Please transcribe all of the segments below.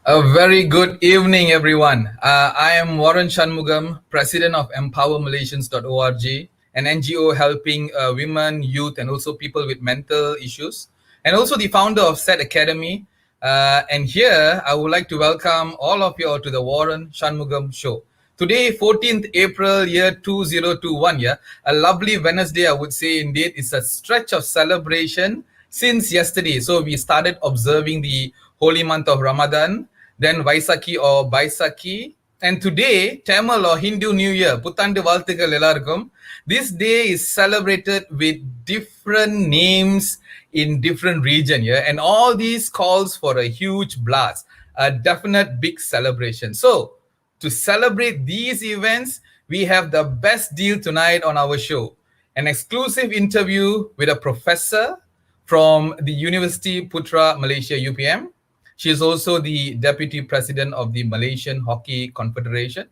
A very good evening, everyone. I am Waran Shanmugam, President of EmpowerMalaysians.org, an NGO helping women, youth, and also people with mental issues, and also the founder of SET Academy. And here, I would like to welcome all of you all to the Waran Shanmugam Show. Today, 14th April, year 2021, yeah, a lovely Wednesday, I would say indeed. It's a stretch of celebration since yesterday. So we started observing the holy month of Ramadan, then Vaisakhi or Baisakhi, and today, Tamil or Hindu New Year, Puthandu Valthukal Ellarkum. This day is celebrated with different names in different region, yeah, and all these calls for a huge blast, a definite big celebration. So, to celebrate these events, we have the best deal tonight on our show. An exclusive interview with a professor from the University Putra Malaysia UPM. She is also the Deputy President of the Malaysian Hockey Confederation,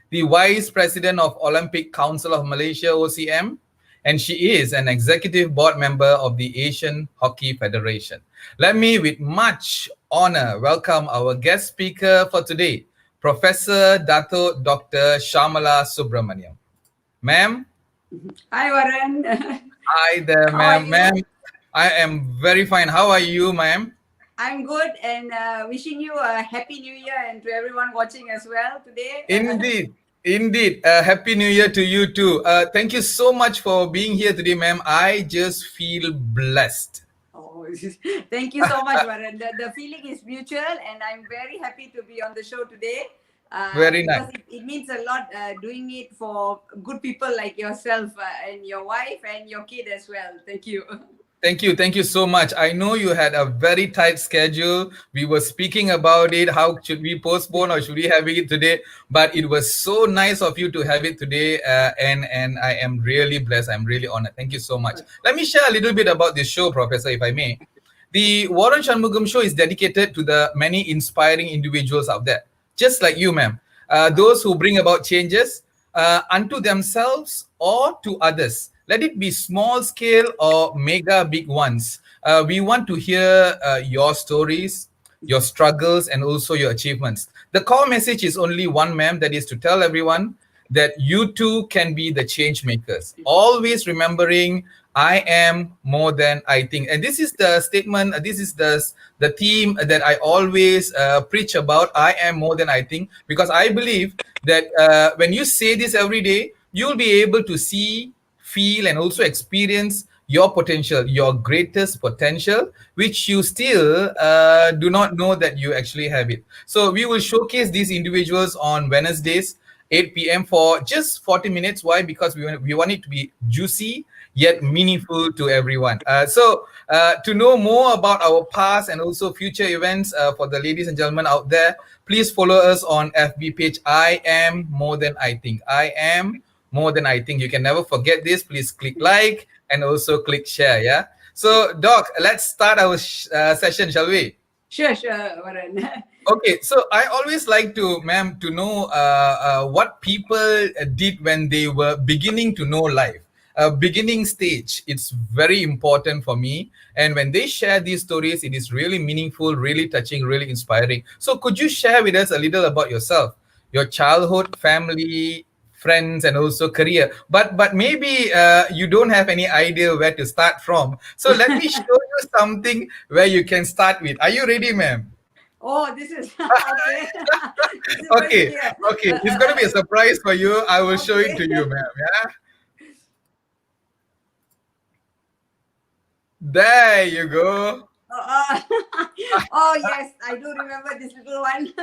the Vice President of Olympic Council of Malaysia OCM, and she is an executive board member of the Asian Hockey Federation. Let me, with much honor, welcome our guest speaker for today, Professor Dato Dr. Shamala Subramaniam. Ma'am? Hi, Waran. Hi there, How are ma'am. you? Ma'am, I am very fine. How are you, ma'am? I'm good and wishing you a happy new year and to everyone watching as well today. Indeed. Indeed. Happy New Year to you too. Thank you so much for being here today, ma'am. I just feel blessed. Oh, thank you so much, Waran. The feeling is mutual and I'm very happy to be on the show today. Very nice. Because it means a lot doing it for good people like yourself and your wife and your kid as well. Thank you. Thank you. Thank you so much. I know you had a very tight schedule. We were speaking about it. How should we postpone or should we have it today? But it was so nice of you to have it today. And I am really blessed. I'm really honored. Thank you so much. Let me share a little bit about this show, Professor, if I may. The Waran Shanmugam Show is dedicated to the many inspiring individuals out there, just like you, ma'am. Those who bring about changes unto themselves or to others. Let it be small scale or mega big ones. We want to hear your stories, your struggles, and also your achievements. The core message is only one, ma'am, that is to tell everyone that you too can be the change makers. Always remembering I am more than I think. And this is the statement, this is the theme that I always preach about. I am more than I think, because I believe that when you say this every day, you'll be able to see, feel, and also experience your potential, your greatest potential, which you still do not know that you actually have it. So we will showcase these individuals on Wednesdays, 8 p.m. for just 40 minutes. Why? Because we want it to be juicy yet meaningful to everyone. To know more about our past and also future events for the ladies and gentlemen out there, please follow us on FB page. I am more than I think. I am more than I think. You can never forget this. Please click like and also click share. Yeah. So, Doc, let's start our session, shall we? Sure, Waran. Okay, so I always like to, ma'am, to know what people did when they were beginning to know life. Beginning stage, it's very important for me. And when they share these stories, it is really meaningful, really touching, really inspiring. So could you share with us a little about yourself, your childhood, family, friends, and also career? But maybe you don't have any idea where to start from. So let me show you something where you can start with. Are you ready, ma'am? Oh, this is okay. This is very Okay, clear. okay. It's going to be a surprise for you. I will show it Okay. to you, ma'am. Yeah. There you go. Uh, oh yes, I do remember this little one.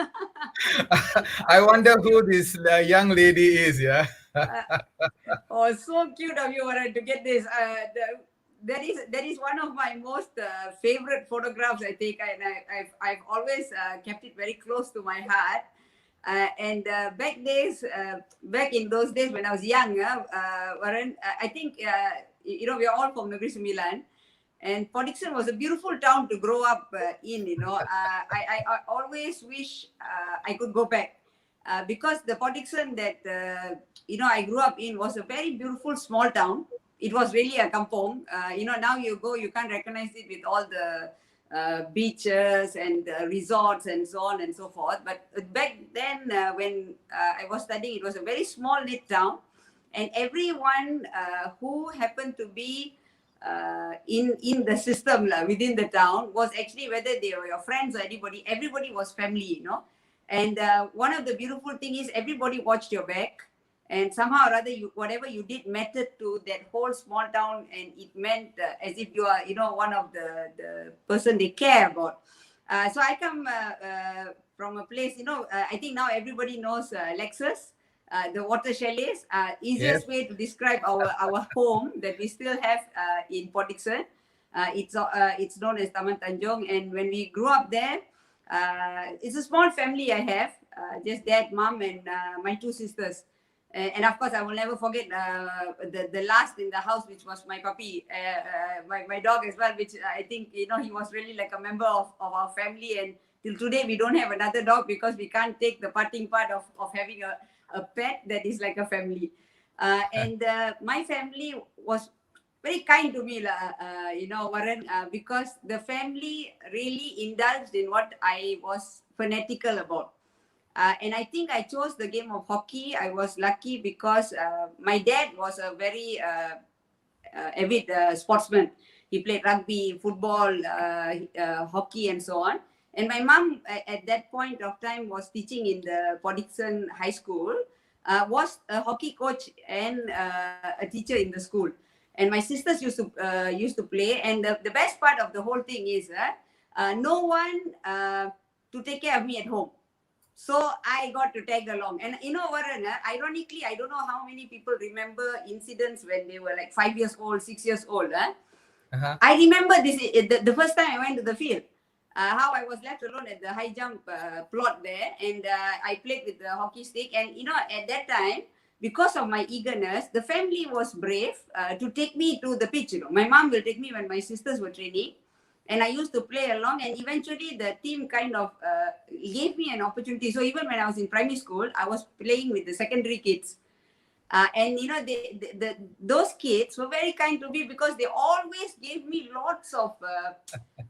I wonder who this young lady is. Yeah. Oh, so cute of you, Waran, to get this. That is one of my most favorite photographs. I think, and I've always kept it very close to my heart. Back in those days when I was young, Waran, I think we are all from Negeri Sembilan. And Port Dickson was a beautiful town to grow up in. I always wish I could go back because the Port Dickson that I grew up in was a very beautiful small town. It was really a kampong. Now you go, you can't recognize it with all the beaches and resorts and so on and so forth. But back then, when I was studying, it was a very small knit town, and everyone who happened to be in the system within the town was actually, whether they were your friends or anybody, everybody was family, you know. And one of the beautiful thing is everybody watched your back, and somehow or other, whatever you did mattered to that whole small town, and it meant as if you are, you know, one of the person they care about. So I come from a place, you know, I think now everybody knows Lexus, the water chalets. Yes. Easiest way to describe our home that we still have in Port Dickson. It's known as Taman Tanjung, and when we grew up there, it's a small family I have, just dad, mom, and my two sisters. And of course, I will never forget the last in the house, which was my puppy, my dog as well, which I think, you know, he was really like a member of our family. And till today, we don't have another dog because we can't take the parting part of having a pet that is like a family. And my family was very kind to me, you know, Waran, because the family really indulged in what I was fanatical about. And I think I chose the game of hockey. I was lucky because my dad was a very avid sportsman. He played rugby, football, hockey, and so on. And my mom, at that point of time, was teaching in the Port Dickson High School, was a hockey coach and a teacher in the school. And my sisters used to play. And the best part of the whole thing is no one to take care of me at home. So I got to tag along. And you know, Waran, ironically, I don't know how many people remember incidents when they were like 5 years old, 6 years old. I remember this, the first time I went to the field, how I was left alone at the high jump plot there. And I played with the hockey stick. And, you know, at that time, because of my eagerness, the family was brave to take me to the pitch. You know, my mom will take me when my sisters were training. And I used to play along, and eventually the team kind of gave me an opportunity. So even when I was in primary school, I was playing with the secondary kids. And, you know, those kids were very kind to me because they always gave me lots of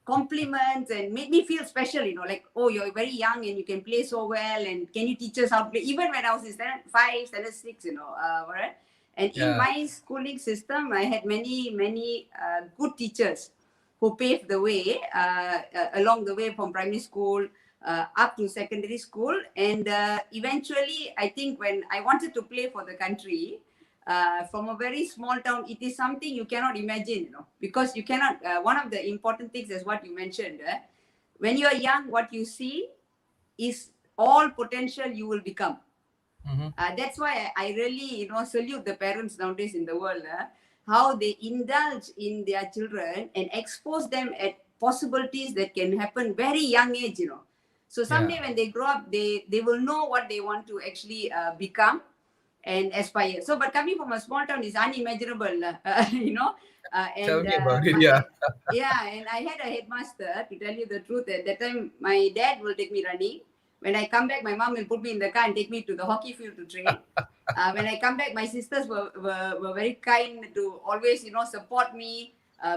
compliments and made me feel special, you know, like, oh, you're very young and you can play so well. And can you teach us how to play? Even when I was in standard 5, standard 6, you know, right? And in my schooling system, I had many good teachers who paved the way along the way from primary school up to secondary school. And eventually, I think when I wanted to play for the country, from a very small town, it is something you cannot imagine, you know, because you cannot, one of the important things is what you mentioned, when you are young, what you see is all potential you will become. That's why I really, you know, salute the parents nowadays in the world, how they indulge in their children and expose them at possibilities that can happen very young age, you know. So someday when they grow up, they will know what they want to actually become and aspire. So, but coming from a small town is unimaginable, you know. Tell And me about it, yeah, and I had a headmaster, to tell you the truth. At that time, my dad will take me running. When I come back, my mom will put me in the car and take me to the hockey field to train. When I come back, my sisters were very kind to always, you know, support me,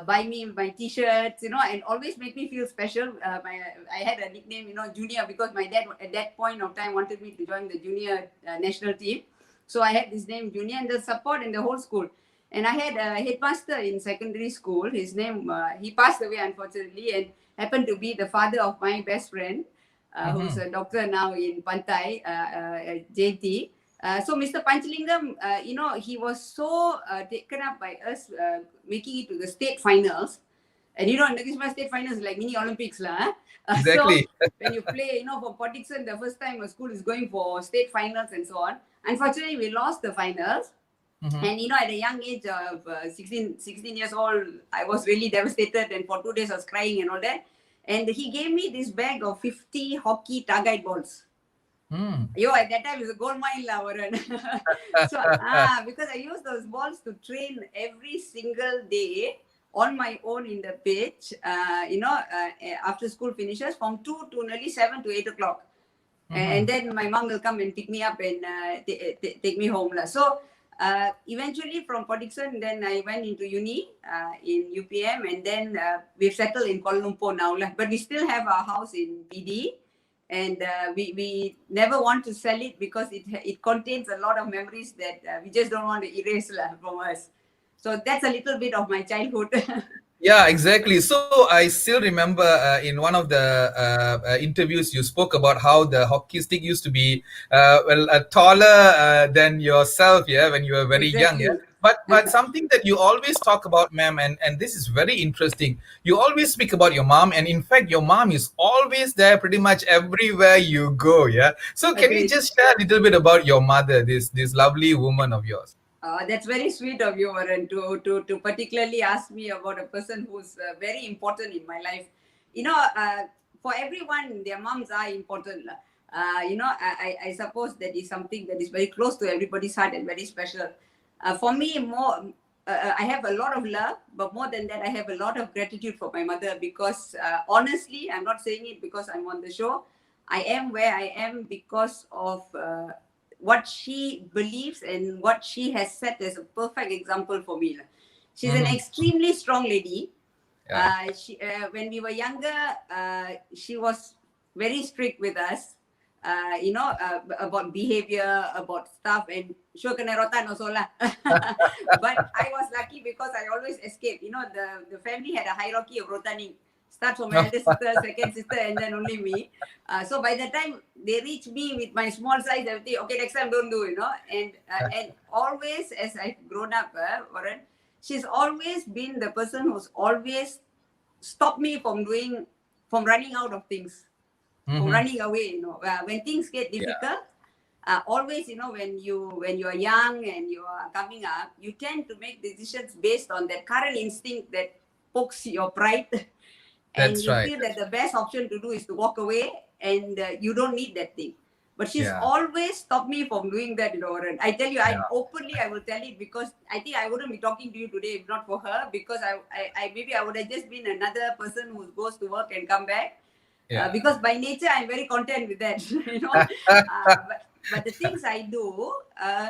buy me my t-shirts, you know, and always make me feel special. I had a nickname, you know, Junior, because my dad at that point of time wanted me to join the junior national team. So I had this name Junior, and the support in the whole school. And I had a headmaster in secondary school. His name, he passed away unfortunately, and happened to be the father of my best friend, who's a doctor now in Pantai, JT. So Mr. Panchalingam, you know, he was so taken up by us making it to the state finals. And you know, Nagisma state finals is like mini Olympics. Exactly. So when you play, you know, for Port Dickson, the first time a school is going for state finals and so on. Unfortunately, we lost the finals. And you know, at a young age of 16 years old, I was really devastated. And for 2 days, I was crying and all that. And he gave me this bag of 50 hockey target balls. Yo, at that time, it was a gold mine, Waran. So, because I used those balls to train every single day on my own in the pitch, you know, after school finishes from 2 to nearly 7 to 8 o'clock. And then my mom will come and pick me up and take me home. So Eventually from Port Dickson, then I went into uni in UPM, and then we've settled in Kuala Lumpur now. But we still have our house in BD, and we never want to sell it because it contains a lot of memories that we just don't want to erase from us. So that's a little bit of my childhood. Yeah, exactly. So I still remember in one of the interviews you spoke about how the hockey stick used to be taller than yourself, yeah, when you were very young, yeah. Exactly. But something that you always talk about, ma'am, and this is very interesting. You always speak about your mom, and in fact, your mom is always there, pretty much everywhere you go, yeah. So can you Agreed. just share a little bit about your mother, this lovely woman of yours? That's very sweet of you, Waran, to particularly ask me about a person who's very important in my life. For everyone, their moms are important. I suppose that is something that is very close to everybody's heart and very special. For me, I have a lot of love, but more than that, I have a lot of gratitude for my mother because honestly, I'm not saying it because I'm on the show. I am where I am because of what she believes and what she has set as a perfect example for me. She's an Hmm. extremely strong lady. Yeah. When we were younger, she was very strict with us, about behavior, about stuff, and sure kena rotan also lah. But I was lucky because I always escaped. The family had a hierarchy of rotaning. Starts from my elder sister, second sister, and then only me. So by the time they reach me with my small size, they will think, okay, next time don't do, and always as I've grown up, Warren, she's always been the person who's always stopped me from running out of things, from Hmm. running away. When things get Yeah. difficult, always, when you are young and you are coming up, you tend to make decisions based on that current instinct that pokes your pride, and That's you right. feel that the best option to do is to walk away, and you don't need that thing. But she's Yeah. always stopped me from doing that, Lauren. I tell you, Yeah. I will tell it because I think I wouldn't be talking to you today if not for her, because I maybe I would have just been another person who goes to work and come back. Yeah. Because by nature I'm very content with that, but the things I do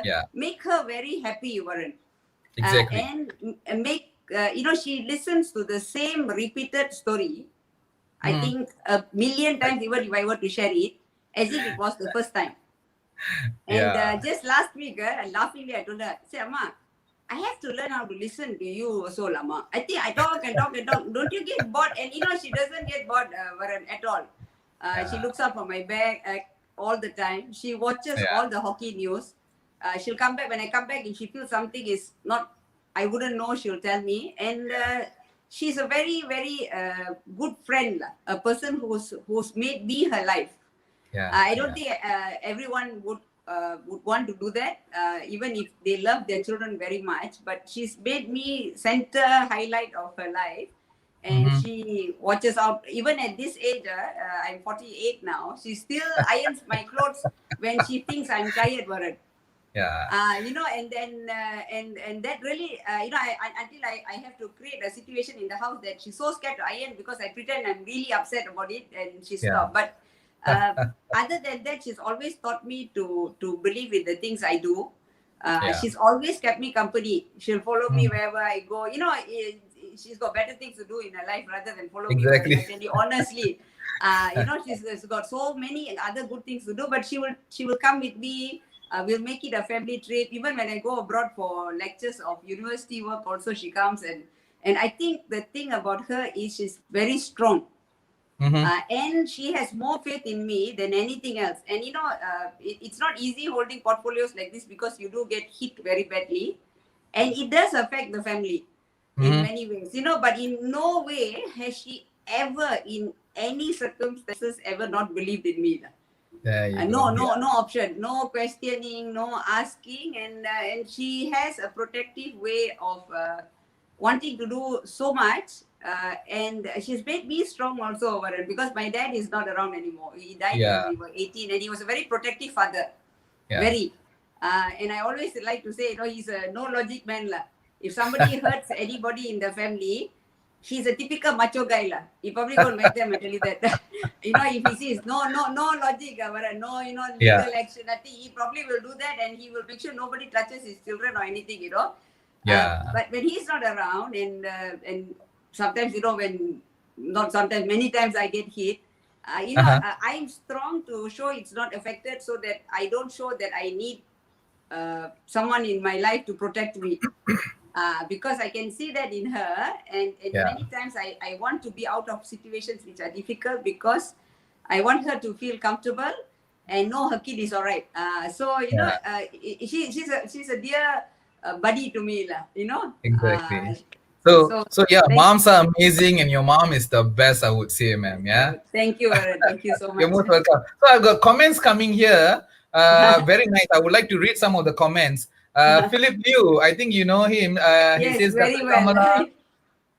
Yeah. make her very happy, Warren, Exactly. and make she listens to the same repeated story. I Hmm. think a million times, even if I were to share it, as if it was the first time. And Yeah. just last week, laughingly, I told her, say, Amma, I have to learn how to listen to you also, Lama. I think I talk and talk and talk. Don't you get bored? And she doesn't get bored, Varan, at all. She Yeah. looks up for my bag all the time. She watches Yeah. all the hockey news. She'll come back. When I come back, if she feels something is not, I wouldn't know, she'll tell me. And she's a very, very good friend, a person who's made me her life. Yeah. I don't Yeah. think everyone would want to do that, even if they love their children very much. But she's made me center highlight of her life, and Hmm. she watches out. Even at this age, I'm 48 now. She still irons my clothes when she thinks I'm tired, Varun. Yeah. And then and that really, until I have to create a situation in the house that she's so scared to iron because I pretend I'm really upset about it, and she Yeah. stopped. But uh, other than that, she's always taught me to believe in the things I do. Yeah. She's always kept me company. She'll follow me Mhm. wherever I go. She's got better things to do in her life rather than follow me, Warren. I Exactly. tell you honestly. She's got so many other good things to do, but she will come with me. We'll make it a family trip. Even when I go abroad for lectures of university work, also she comes, and I think the thing about her is she's very strong. Hmm. And she has more faith in me than anything else. And it's not easy holding portfolios like this because you do get hit very badly, and it does affect the family in Hmm. many ways. But in no way has she ever, in any circumstances, ever not believed in me. There you No, go. no, Yeah. no option, no questioning, no asking, and she has a protective way of wanting to do so much, and she's made me strong also over it because my dad is not around anymore. He died when Yeah. we were 18, and he was a very protective father, Yeah. very. And I always like to say, he's a no logic man lah. If somebody hurts anybody in the family, he's a typical macho guy lah. He probably won't make them and tell you that. If he sees no logic, no, Yeah. legal action, nothing, he probably will do that, and he will make sure nobody touches his children or anything. Yeah. But when he's not around, and sometimes, when not sometimes, many times I get hit. Uh-huh. I'm strong to show it's not affected, so that I don't show that I need someone in my life to protect me. Because I can see that in her, and Yeah. many times I want to be out of situations which are difficult, because I want her to feel comfortable and know her kid is all right. Yeah. She's a dear buddy to me, Exactly. So So yeah, thank moms are amazing, and your mom is the best, I would say, ma'am. Yeah. thank you, Waran. Thank you so You're much. most welcome. So I've got comments coming here. Very nice. I would like to read some of the comments. Philip Liu, I think you know him. He Yes, says, Kata very well. Kamala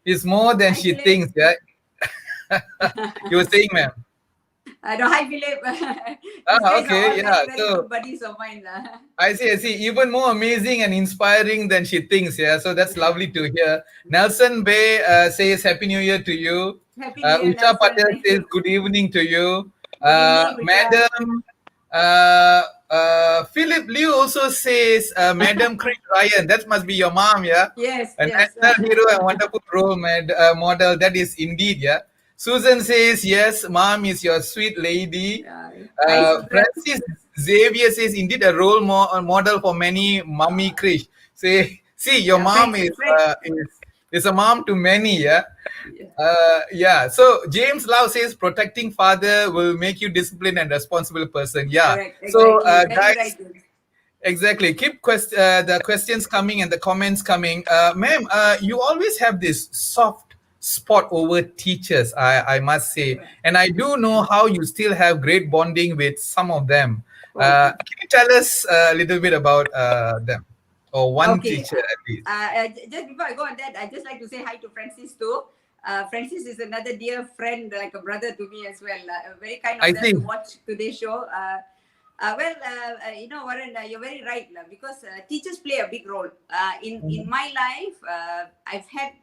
is more than Hi, she Philip. thinks. Yeah. You were saying, ma'am. No, hi, Philip. These guys are Okay. all very, Yeah. very So good buddies of mine. I see. I see. Even more amazing and inspiring than she thinks. Yeah. So that's lovely to hear. Nelson Bay says Happy New Year to you. Happy New Year, Usha Nelson. Patel Thank says you. good evening to you. Good evening, Usha. Madam Philip Liu also says Madam Chris Ryan. That must be your mom, yeah. Yes, A yes. national hero and wonderful model. That is indeed, yeah. Susan says yes, mom is your sweet lady. Yeah. Hi, Susan. Francis Xavier says, indeed a model for many mummy Krish. Say, see, your Yeah, mom Fred, is Fred. is a mom to many, yeah. Yeah, Yeah. So James Lau says protecting father will make you disciplined and responsible person. Yeah. correct, So exactly. Very guys, right. James. exactly. Keep the questions coming and the comments coming. Ma'am, you always have this soft spot over teachers, I must say. Yeah. And I do know how you still have great bonding with some of them. Okay. Can you tell us a little bit about them? Or one Okay. teacher at least? Just before I go on that, I'd just like to say hi to Francis too. Francis is another dear friend, like a brother to me as well. Very kind I of them see. to watch today's show. Warren, you're very right, because teachers play a big role. In my life, I've had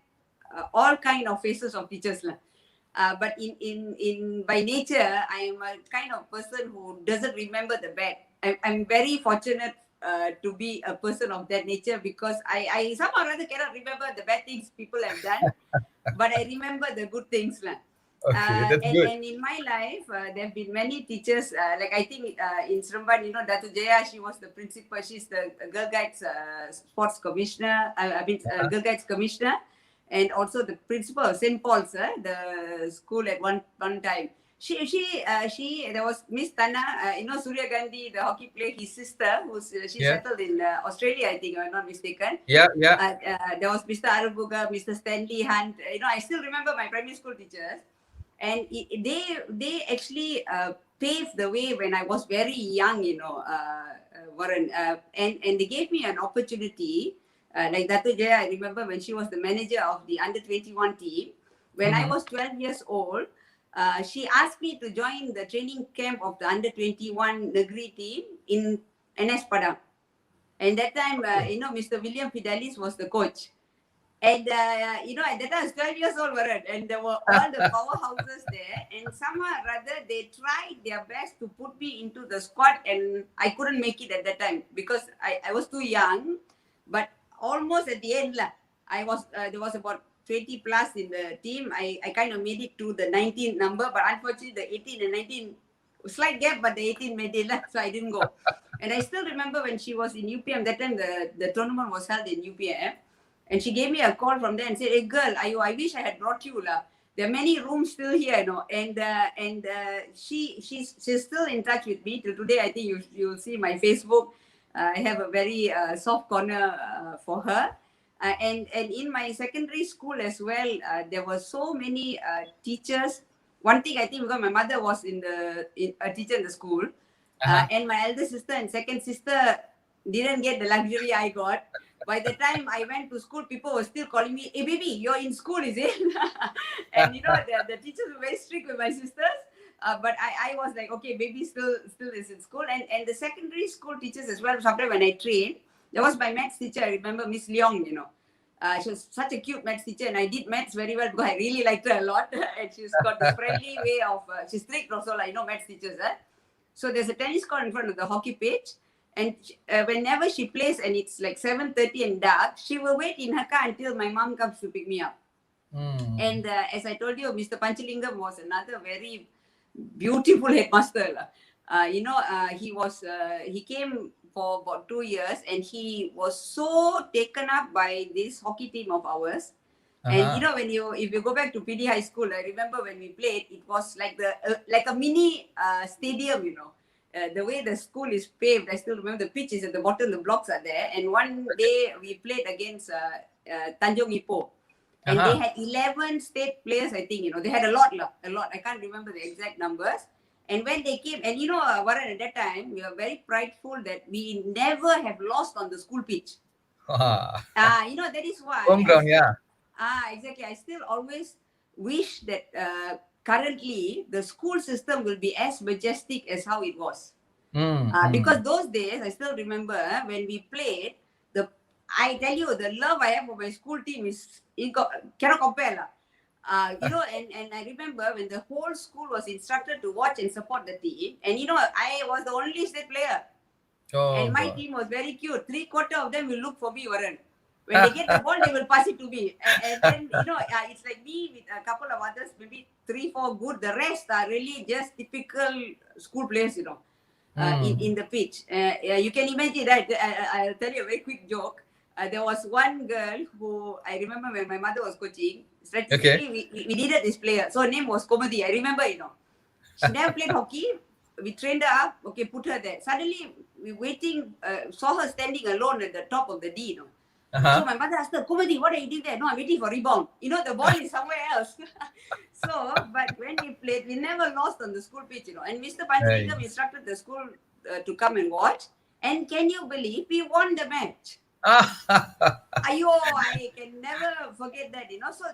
all kind of faces of teachers. But in by nature, I am a kind of person who doesn't remember the bad. I'm very fortunate to be a person of that nature, because I somehow or other cannot remember the bad things people have done, but I remember the good things. Okay, that's And, good. and in my life, there have been many teachers. Like I think in Seremban, Datu Jaya, she was the principal. She's the Girl Guides sports commissioner. Girl Guides commissioner, and also the principal of St. Paul's, the school at one time. There was Miss Tana, Surya Gandhi, the hockey player, his sister, she Yeah. settled in Australia, I think, if I'm not mistaken. Yeah, yeah. There was Mr. Arabuga, Mr. Stanley Hunt. I still remember my primary school teachers, and they actually paved the way when I was very young, Warren, and they gave me an opportunity. Like Datu Jaya, I remember when she was the manager of the under 21 team. When I was 12 years old, she asked me to join the training camp of the under 21 Negeri team in NS Padang. And that time, Mr. William Fidelis was the coach. And, at that time I was 12 years old, Varad, and there were all the powerhouses there. And somehow or other, they tried their best to put me into the squad, and I couldn't make it at that time because I was too young. But almost at the end, there was about 20 plus in the team. I kind of made it to the 19 number, but unfortunately, the 18 and 19, slight gap, but the 18 made it, so I didn't go. And I still remember when she was in UPM, that time the tournament was held in UPM. And she gave me a call from there and said, "Hey girl, I wish I had brought you. There are many rooms still here, And she's still in touch with me till today. I think you'll see my Facebook. I have a very soft corner for her. And in my secondary school as well, there were so many teachers. One thing I think, because my mother was a teacher in the school, and my elder sister and second sister didn't get the luxury I got. By the time I went to school, people were still calling me, "Hey baby, you're in school, is it?" And the teachers were very strict with my sisters. But I was like, okay, baby still is in school. And the secondary school teachers as well. Sometimes when I trained, there was my maths teacher, I remember Miss Leong, She was such a cute maths teacher, and I did maths very well because I really liked her a lot. And she's got this friendly way of, she's strict also, like, maths teachers. So there's a tennis court in front of the hockey pitch. And whenever she plays and it's like 7:30 and dark, she will wait in her car until my mom comes to pick me up. And as I told you, Mr. Panchalingam was another very beautiful headmaster. He came for about 2 years, and he was so taken up by this hockey team of ours. And if you go back to PD High School, I remember when we played, it was like like a mini stadium. The way the school is paved, I still remember the pitch is at the bottom, the blocks are there. And one day we played against Tanjong Ipoh. And they had 11 state players, I think. They had a lot. I can't remember the exact numbers. And when they came, and Waran, at that time, we were very prideful that we never have lost on the school pitch. That is why. Home ground, yeah. Exactly. I still always wish that currently the school system will be as majestic as how it was. Because those days, I still remember when we played, I tell you, the love I have for my school team is cannot compare. And I remember when the whole school was instructed to watch and support the team, and I was the only state player. And my team was very cute. 3/4 of them will look for me, Waran. When they get the ball, they will pass it to me. And then, it's like me with a couple of others, maybe 3-4 good. The rest are really just typical school players, in the pitch. You can imagine that. I'll tell you a very quick joke. There was one girl who I remember when my mother was coaching. Strategically, we needed this player. So her name was Komati. I remember, She never played hockey. We trained her up. Okay, put her there. Suddenly, we waiting, saw her standing alone at the top of the D, So my mother asked her, Komati, what are you doing there? No, I'm waiting for rebound. The ball is somewhere else. But when we played, we never lost on the school pitch, And Mr. Panchalingam instructed the school to come and watch. And can you believe we won the match? I can never forget that, So,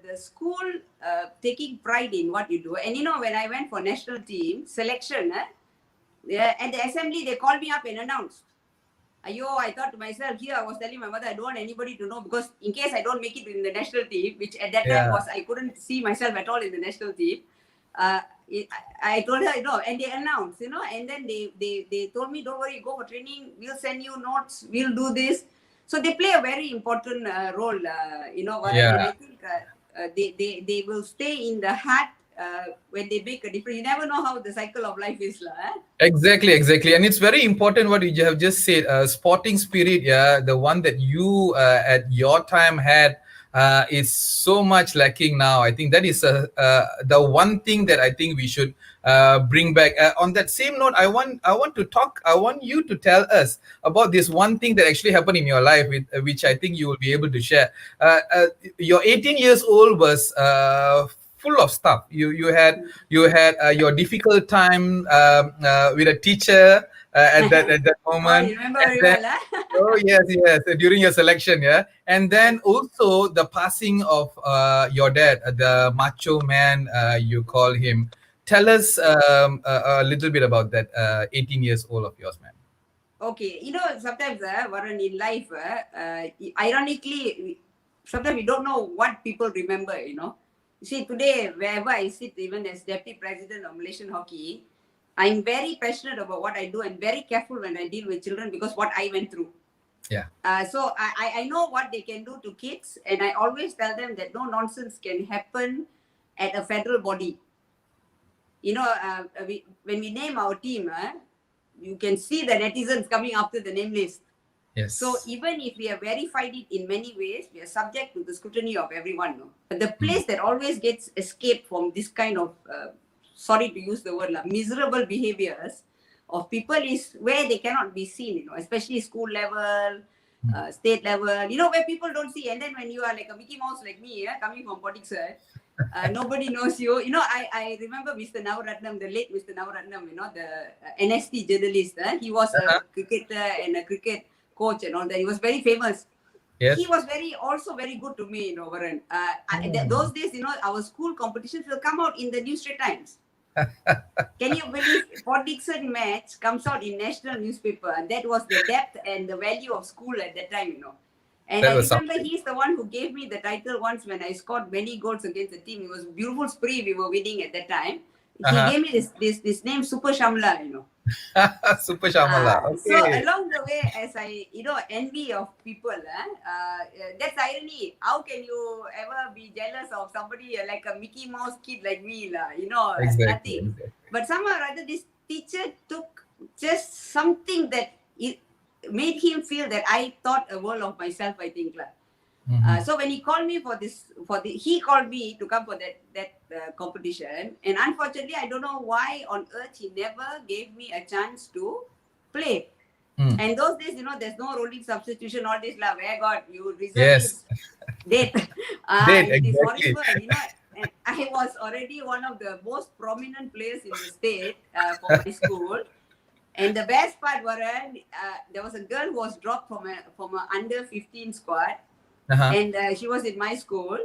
the school taking pride in what you do. And, when I went for national team selection, at the assembly, they called me up and announced. I thought to myself, here I was telling my mother, I don't want anybody to know, because in case I don't make it in the national team, which at that time was, I couldn't see myself at all in the national team. I told her, and they announced, and then they told me, don't worry, go for training. We'll send you notes. We'll do this. So they play a very important role, Waran, and I think they will stay in the heart when they make a difference. You never know how the cycle of life is. Exactly. And it's very important what you have just said. Sporting spirit, the one that you at your time had, is so much lacking now. I think that is the one thing that I think we should bring back. On that same note, I want you to tell us about this one thing that actually happened in your life, which I think you will be able to share. Your 18 years old was full of stuff. You had your difficult time with a teacher at that moment. You remember very well, Oh yes, during your selection, and then also the passing of your dad, the macho man, you call him. Tell us a little bit about that 18 years old of yours, man. Okay, sometimes, Waran, in life, ironically, sometimes we don't know what people remember, You see, today, wherever I sit, even as Deputy President of Malaysian Hockey, I'm very passionate about what I do and very careful when I deal with children, because what I went through. Yeah. So I know what they can do to kids, and I always tell them that no nonsense can happen at a federal body. When we name our team, you can see the netizens coming after the name list. Yes. So even if we have verified it in many ways, we are subject to the scrutiny of everyone. But the place that always gets escaped from this kind of, sorry to use the word, miserable behaviors of people is where they cannot be seen, especially school level, state level, where people don't see. And then when you are like a Mickey Mouse like me, coming from politics, nobody knows you. I remember Mr. Navaratnam, the late Mr. Navaratnam, the NST journalist. He was a cricketer and a cricket coach and all that. He was very famous. Yes. He was also very good to me, Waran. Those days, our school competitions will come out in the New Straits Times. Can you believe Port Dickson match comes out in national newspaper? And that was the depth and the value of school at that time, And That I was remember something. he's the one who gave me the title once when I scored many goals against the team. It was a beautiful spree we were winning at that time. He Uh-huh. gave me this name, Super Shamla, you know. Super Shamala. So Okay. along the way, as I, envy of people, that's irony. How can you ever be jealous of somebody like a Mickey Mouse kid like me, lah? Exactly. Nothing. Exactly. But somehow or other, this teacher took just something that it made him feel that I thought a world of myself, I think, lah. Mm-hmm. So when he called me he called me to come for that competition, and unfortunately, I don't know why on earth he never gave me a chance to play. Mm. And those days, there's no rolling substitution, all this lah. Where God, you Yes. reservist date. Did It is exactly. horrible. And I was already one of the most prominent players in the state for my school. And the best part, Waran, there was a girl who was dropped from a under 15 squad, Uh-huh. and she was in my school.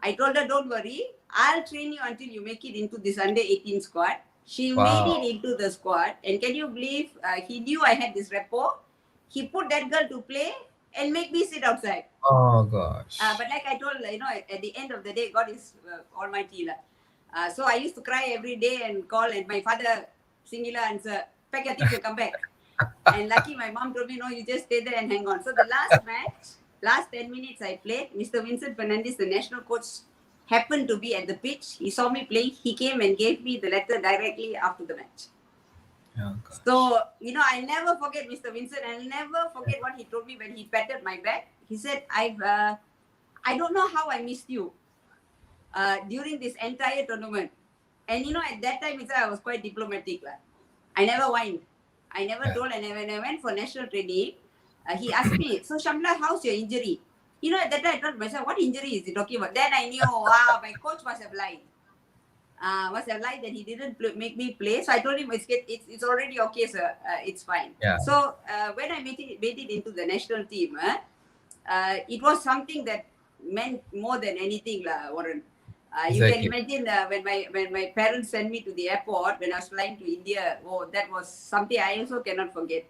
I told her, don't worry, I'll train you until you make it into this under 18 squad. She made it Wow. into the squad. And can you believe, he knew I had this rapport. He put that girl to play and make me sit outside. Oh gosh. But like I told, at the end of the day, God is almighty. So I used to cry every day and call, and my father, singular answer, pack your things and come back. And lucky my mom told me, no, you just stay there and hang on. So the last match, last 10 minutes I played, Mr. Vincent Fernandez, the national coach, happened to be at the pitch. He saw me playing. He came and gave me the letter directly after the match. Oh, gosh. So, I'll never forget Mr. Vincent. I'll never forget what he told me when he patted my back. He said, I don't know how I missed you during this entire tournament. And, at that time, I was quite diplomatic. I never whined. I never told, and when I went for national training, he asked me, so Shamla, how's your injury? At that time, I thought myself, what injury is he talking about? Then I knew, wow, my coach must have lied. That he didn't make me play. So I told him, it's already okay, sir. It's fine. Yeah. So when I made it into the national team, it was something that meant more than anything, Warren. You can imagine when my parents sent me to the airport when I was flying to India. Oh, that was something I also cannot forget.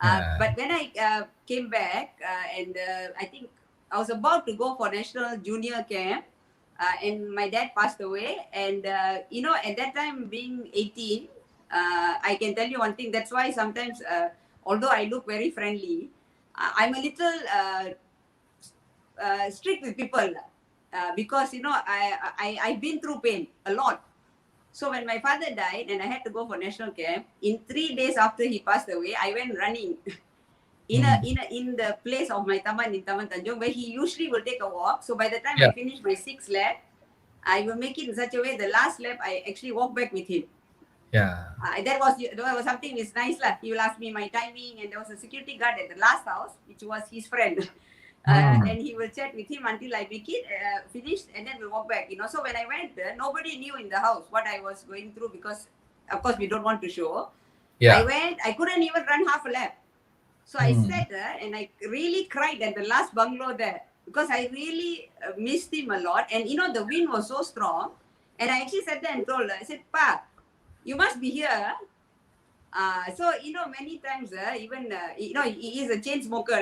But when I came back, and I think I was about to go for national junior camp, and my dad passed away. And at that time, being 18, I can tell you one thing. That's why sometimes, although I look very friendly, I'm a little strict with people. Because I've been through pain a lot. So when my father died and I had to go for national camp, in 3 days after he passed away, I went running in the place of my taman in Taman Tanjung, where he usually will take a walk. So by the time I finish my 6th lap, I will make it in such a way the last lap I actually walk back with him. Yeah. That was something that's nice. He will ask me my timing, and there was a security guard at the last house, which was his friend. And he will chat with him until I make it finished, and then we'll walk back. So when I went there, nobody knew in the house what I was going through, because of course we don't want to show. I went, I couldn't even run half a lap. So I sat there and I really cried at the last bungalow there, because I really missed him a lot. And the wind was so strong, and I actually sat there and told her, I said, Pa, you must be here. So many times even he is a chain smoker.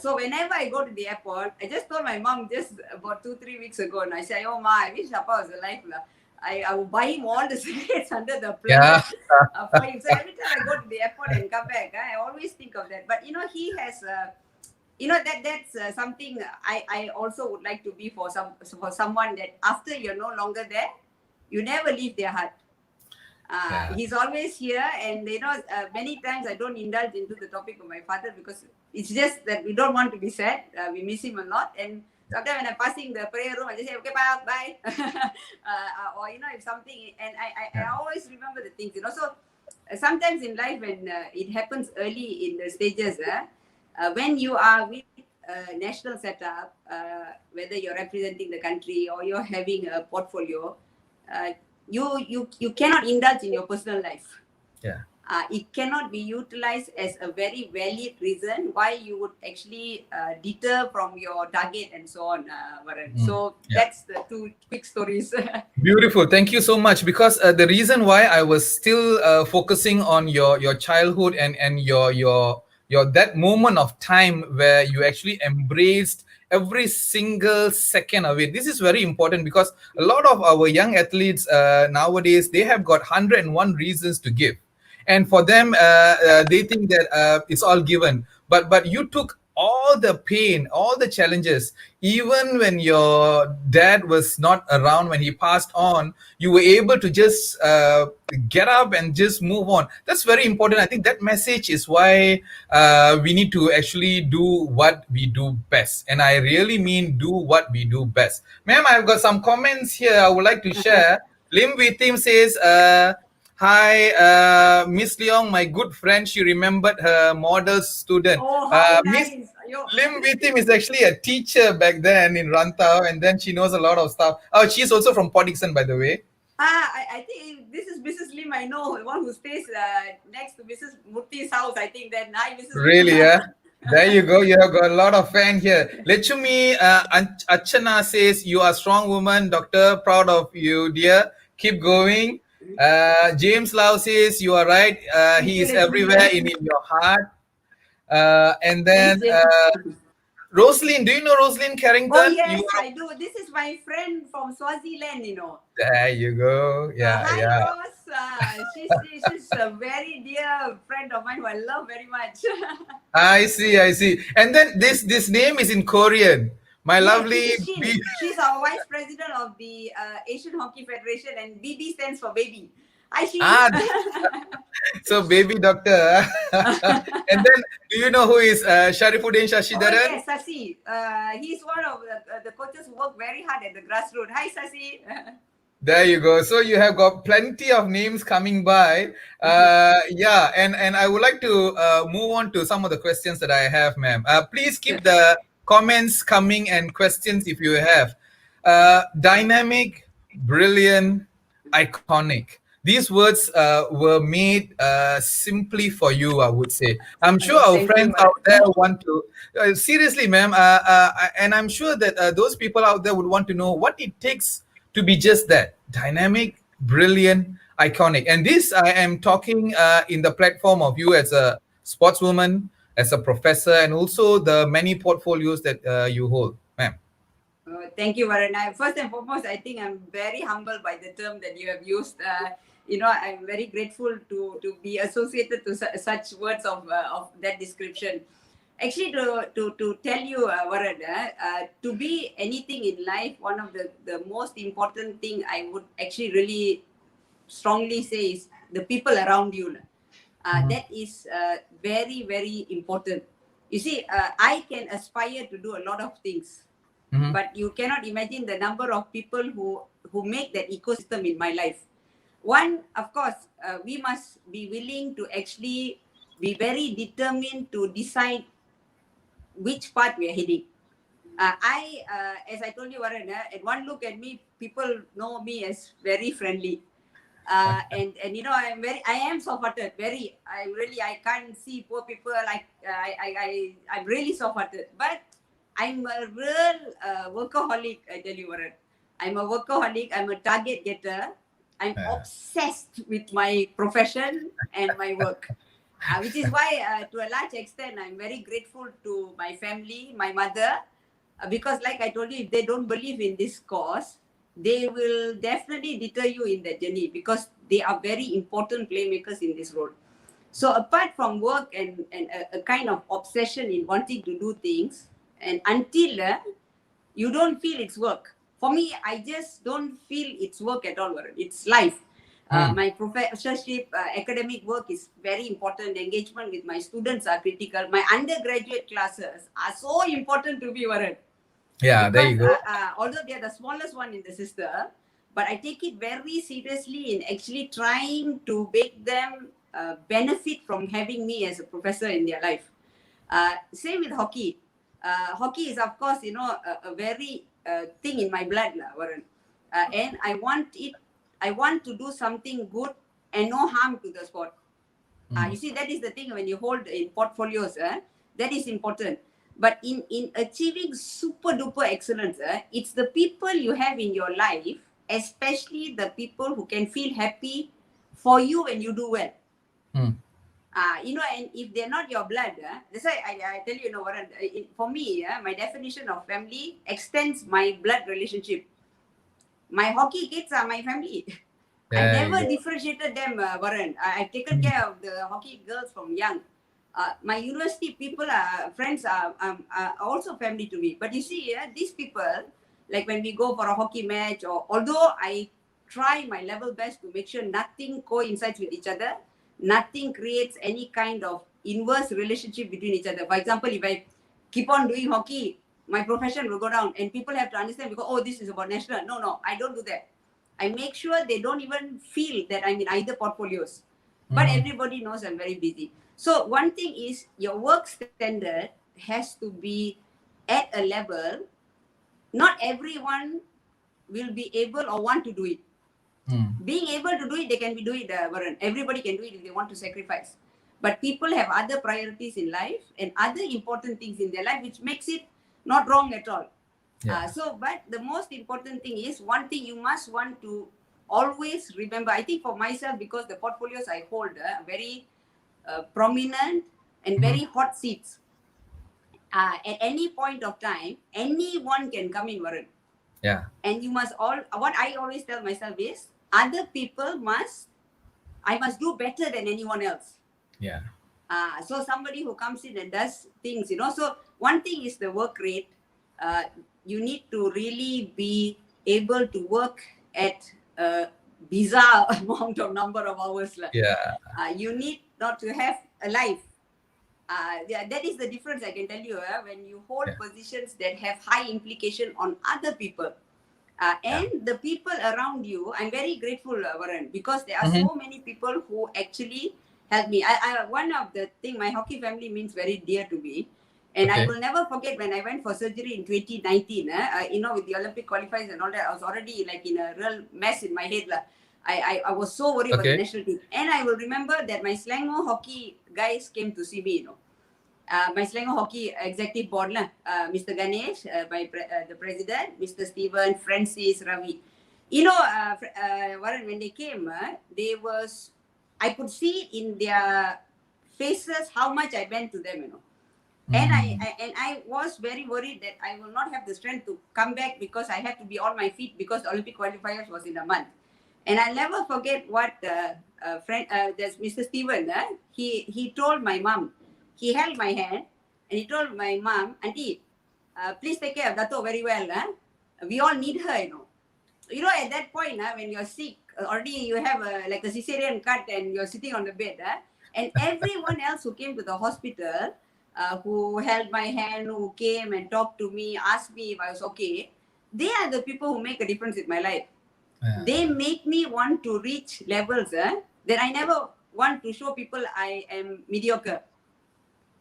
So whenever I go to the airport, I just told my mom just about 2-3 weeks ago, and I say, oh ma, I wish Papa was alive. I will buy him all the cigarettes under the plane for him. So every time I go to the airport and come back, I always think of that. But he has, that's something I also would like to be for someone, that after you're no longer there, you never leave their heart. He's always here, and many times I don't indulge into the topic of my father, because it's just that we don't want to be sad. We miss him a lot, and sometimes when I'm passing the prayer room, I just say, okay, bye. Or if something, and I always remember the things. So sometimes in life, when it happens early in the stages, when you are with a national setup, whether you're representing the country or you're having a portfolio, you cannot indulge in your personal life. It cannot be utilized as a very valid reason why you would actually deter from your target and so on, Waran. So that's the 2 quick stories. Beautiful. Thank you so much. Because the reason why I was still focusing on your childhood and your that moment of time where you actually embraced every single second of it. This is very important because a lot of our young athletes nowadays, they have got 101 reasons to give, and for them they think that it's all given, but you took all the pain, all the challenges, even when your dad was not around, when he passed on, you were able to just get up and just move on. That's very important. I think that message is why we need to actually do what we do best, and I really mean do what we do best. Ma'am, I've got some comments here I would like to share. Lim Vitim says, hi, Miss Leong, my good friend. She remembered her model student. Oh, how Miss nice. Yo. Lim Vitim is actually a teacher back then in Rantau, and then she knows a lot of stuff. Oh, she's also from Port Dickson, by the way. I think this is Mrs. Lim. I know the one who stays next to Mrs. Murthy's house. I think that. Hi, Mrs. Lim. Really, yeah. There you go. You have got a lot of fan here. Lechumi Achana says, you are a strong woman, doctor. Proud of you, dear. Keep going. James Lau says, you are right. Thank He you, is Lakshmi. everywhere in your heart. And Thanks, then James. Roslyn, do you know Roslyn Oh Carrington? You yes, are, I do. This is my friend from Swaziland. there you go. Yeah, Hi, yeah. Rose. She's a very dear friend of mine who I love very much. I see, I see. And then this name is in Korean. My Yes, this lovely is Shin. B. She's our vice president of the Asian Hockey Federation, and BB stands for baby. Hi, Shin. Ah, so baby doctor. And then do you know who is Sharifuddin Oh Shashidaran? yes, Sasi. He's one of the coaches who work very hard at the grassroots. Hi, Sasi. There you go. So you have got plenty of names coming by. Yeah, and I would like to move on to some of the questions that I have, ma'am. Please Sure. keep the comments coming and questions if you have. Dynamic, brilliant, iconic. These words were made simply for you, I would say. I'm sure our Thank you. friends out there want to, seriously, ma'am, and I'm sure that those people out there would want to know what it takes to be just that dynamic, brilliant, iconic. And this I am talking in the platform of you as a sportswoman, as a professor, and also the many portfolios that you hold, ma'am. Thank you, Waran. First and foremost, I think I'm very humbled by the term that you have used. I'm very grateful to be associated to such words of that description. Actually, to tell you, Waran, to be anything in life, one of the most important thing I would actually really strongly say is the people around you. That is very, very important. You see, I can aspire to do a lot of things, but you cannot imagine the number of people who make that ecosystem in my life. One, of course, we must be willing to actually be very determined to decide which path we are heading. As I told you, Waran, at one look at me, people know me as very friendly. And I am soft-hearted. I can't see poor people. I'm really soft-hearted. But I'm a real workaholic. I tell you, Waran. I'm a workaholic. I'm a target getter. I'm obsessed with my profession and my work. Which is why, to a large extent, I'm very grateful to my family, my mother, because like I told you, if they don't believe in this cause, they will definitely deter you in that journey because they are very important playmakers in this role. So apart from work and a kind of obsession in wanting to do things, and until you don't feel it's work. For me, I just don't feel it's work at all. It's life. My professorship, academic work is very important. Engagement with my students are critical. My undergraduate classes are so important to me, Waran. Yeah, there Because you go. although they are the smallest one in the system, but I take it very seriously in actually trying to make them benefit from having me as a professor in their life. Same with hockey. Hockey is, of course, a very thing in my blood, Waran. And I want to do something good and no harm to the sport. You see, that is the thing when you hold in portfolios, that is important. But in achieving super duper excellence, it's the people you have in your life, especially the people who can feel happy for you when you do well. And if they're not your blood, that's why I tell you, Waran, for me, my definition of family extends my blood relationship. My hockey kids are my family. I There you never go. differentiated them, Waran. I've taken care of the hockey girls from young. My university people, friends are also family to me. But you see, these people, like when we go for a hockey match, or although I try my level best to make sure nothing coincides with each other, nothing creates any kind of inverse relationship between each other. For example, if I keep on doing hockey, my profession will go down, and people have to understand because, oh, this is about national. No, I don't do that. I make sure they don't even feel that I'm in either portfolios. But everybody knows I'm very busy. So one thing is your work standard has to be at a level. Not everyone will be able or want to do it. Being able to do it, they can do it, Waran. Everybody can do it if they want to sacrifice. But people have other priorities in life and other important things in their life, which makes it not wrong at all. Yeah. But the most important thing is one thing you must want to always remember. I think for myself, because the portfolios I hold are very prominent and very hot seats. At any point of time, anyone can come in, Waran. Yeah. And you must what I always tell myself is other people I must do better than anyone else. Yeah. So somebody who comes in and does things, So one thing is the work rate. You need to really be able to work at a bizarre amount of number of hours. Yeah. You need not to have a life. That is the difference I can tell you when you hold positions that have high implication on other people. And the people around you, I'm very grateful, Waran, because there are so many people who actually help me. One of the thing, my hockey family means very dear to me. And I will never forget when I went for surgery in 2019, with the Olympic qualifiers and all that, I was already like in a real mess in my head. I was so worried about the national team. And I will remember that my Selangor hockey guys came to see me, my Selangor Hockey Executive Board, Mr. Ganesh, the President, Mr. Stephen, Francis, Ravi. Warren, when they came, I could see in their faces how much I meant to them, And I was very worried that I will not have the strength to come back because I had to be on my feet because the Olympic qualifiers was in a month. And I'll never forget what there's Mr. Stephen, he told my mom. He held my hand and he told my mom, Auntie, please take care of Dato very well. We all need her, at that point, when you're sick, already you have like a cesarean cut and you're sitting on the bed. And everyone else who came to the hospital, who held my hand, who came and talked to me, asked me if I was okay, they are the people who make a difference in my life. They make me want to reach levels that I never want to show people I am mediocre.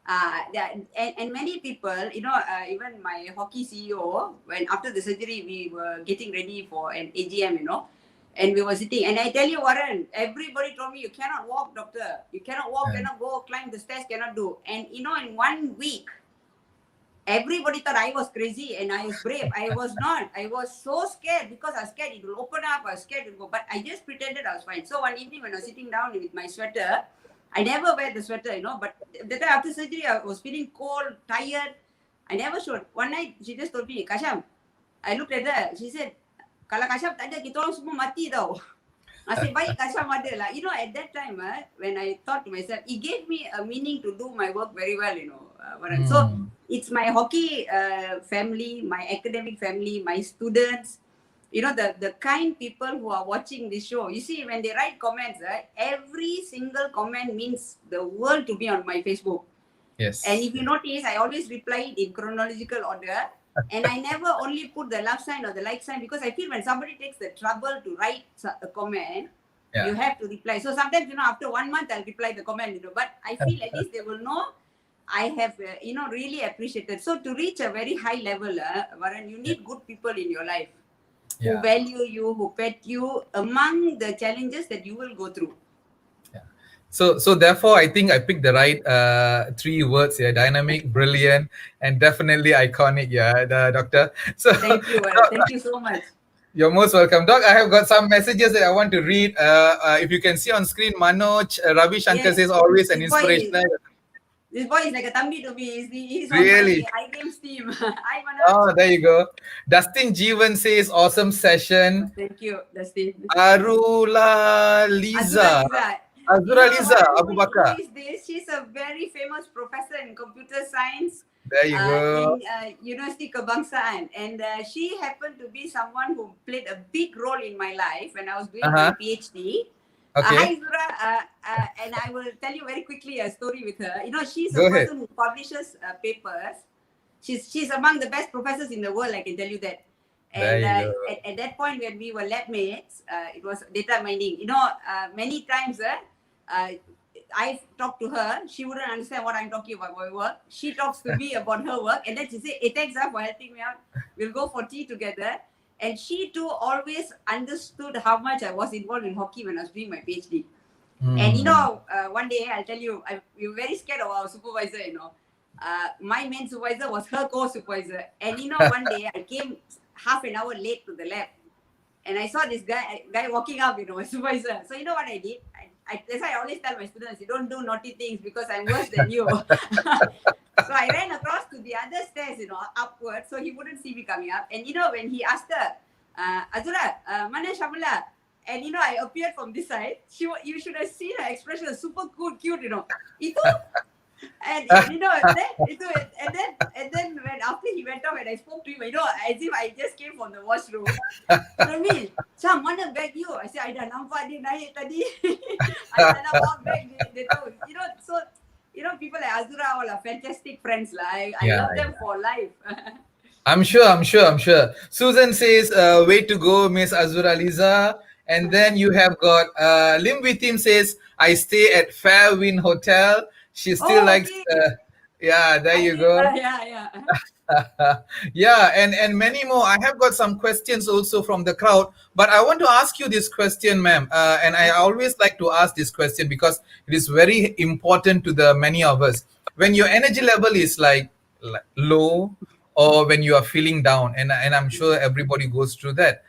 And many people, even my hockey CEO, when after the surgery, we were getting ready for an AGM, and we were sitting. And I tell you, Warren, everybody told me, you cannot walk, doctor. You cannot walk, cannot go, climb the stairs, cannot do. And, in 1 week, everybody thought I was crazy and I was brave. I was not. I was so scared because I was scared it will open up. I was scared it will go. But I just pretended I was fine. So one evening when I was sitting down with my sweater, I never wear the sweater, but that time after surgery, I was feeling cold, tired. I never showed. One night, she just told me, Kasham, I looked at her. She said, kalau Kasham tak ada, kita orang semua mati tau. I said, baik Kasham ada lah. At that time, when I thought to myself, it gave me a meaning to do my work very well, So it's my hockey family, my academic family, my students, the kind people who are watching this show. You see, when they write comments, every single comment means the world to me on my Facebook. Yes. And if you notice, I always reply in chronological order. And I never only put the love sign or the like sign because I feel when somebody takes the trouble to write a comment, you have to reply. So sometimes, after 1 month, I'll reply the comment, but I feel at least they will know I have, really appreciated. So to reach a very high level, Waran, you need good people in your life. Who value you, who pet you among the challenges that you will go through. So therefore, I think I picked the right 3 words here: dynamic, brilliant, and definitely iconic. Yeah, Doctor. So thank you. Thank you so much. You're most welcome, Doc. I have got some messages that I want to read. If you can see on screen, Manoj Ravi Shankar Yes, says always an this boy, inspirational. this boy is like a Tambi to me. He's on my Really? iGames team. Hi, Manoj. Oh, there you go. Dustin Jeevan says awesome session. Thank you, Dustin. Arula Azura Liza. Liza. You Azura know, Liza Warren, Abu who Bakar. is this? She's a very famous professor in computer science There you go. in University Kebangsaan. And she happened to be someone who played a big role in my life when I was doing my Uh-huh. PhD. Hi, Okay. Zura. And I will tell you very quickly a story with her. You know, she's a Go ahead. person who publishes papers. She's among the best professors in the world, I can tell you that. There And you go. at that point, when we were lab mates, it was data mining. You know, many times I talked to her. She wouldn't understand what I'm talking about my work. She talks to me about her work, and then she say, "Hey, thanks for helping me out. We'll go for tea together." And she too always understood how much I was involved in hockey when I was doing my PhD. And you know, one day I'll tell you, we were very scared of our supervisor. You know, my main supervisor was her co-supervisor. And you know, one day I came half an hour late to the lab, and I saw this guy walking up, you know, my supervisor. So you know what I did? That's why I always tell my students, you don't do naughty things because I'm worse than you. So I ran across to the other stairs, you know, upward, so he wouldn't see me coming up. And you know, when he asked her, Azura, mana Shamula? And you know, I appeared from this side. You should have seen her expression, super cool, cute, you know. Itu, and you know, and then when after he went off and I spoke to him, you know, as if I just came from the washroom. You know what I mean? Sam, mana bag you? I said, I dah nampak dia naik tadi. I dah nak bawa bag dia tahu. You know, so you know, people like Azura all are fantastic friends lah. I Yeah, love them for life. I'm sure, I'm sure, I'm sure. Susan says, way to go, Miss Azura Liza. And then you have got Lim Witim says, I stay at Fairwind Hotel. She still Oh, likes, okay. yeah, there I you did, go. yeah. Yeah, and many more. I have got some questions also from the crowd, but I want to ask you this question, ma'am. And I always like to ask this question because it is very important to the many of us. When your energy level is like low, or when you are feeling down, and I'm sure everybody goes through that.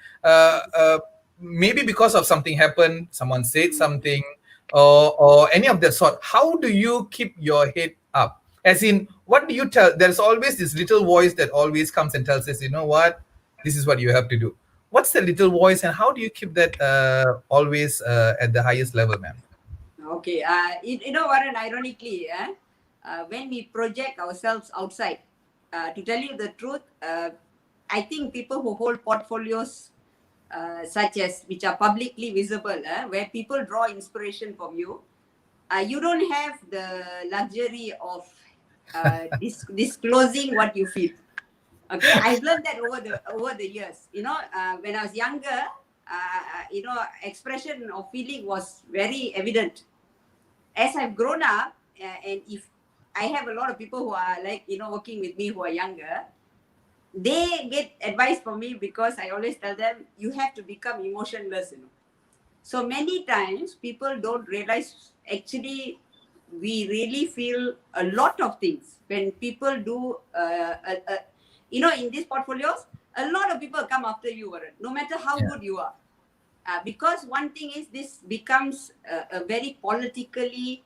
Maybe because of something happened, someone said something, or any of that sort. How do you keep your head up? As in, what do you tell? There's always this little voice that always comes and tells us, you know what, this is what you have to do. What's the little voice, and how do you keep that always at the highest level, ma'am? Okay. You know, Warren, ironically, when we project ourselves outside, to tell you the truth, I think people who hold portfolios such as which are publicly visible, where people draw inspiration from you, you don't have the luxury of disclosing what you feel. Okay, I've learned that over the years. You know, when I was younger, you know, expression of feeling was very evident. As I've grown up, and if I have a lot of people who are like, you know, working with me who are younger, they get advice from me because I always tell them, you have to become emotionless, you know. So many times people don't realize actually we really feel a lot of things when people do, you know, in these portfolios, a lot of people come after you, Warren, no matter how good you are. Because one thing is this becomes a very politically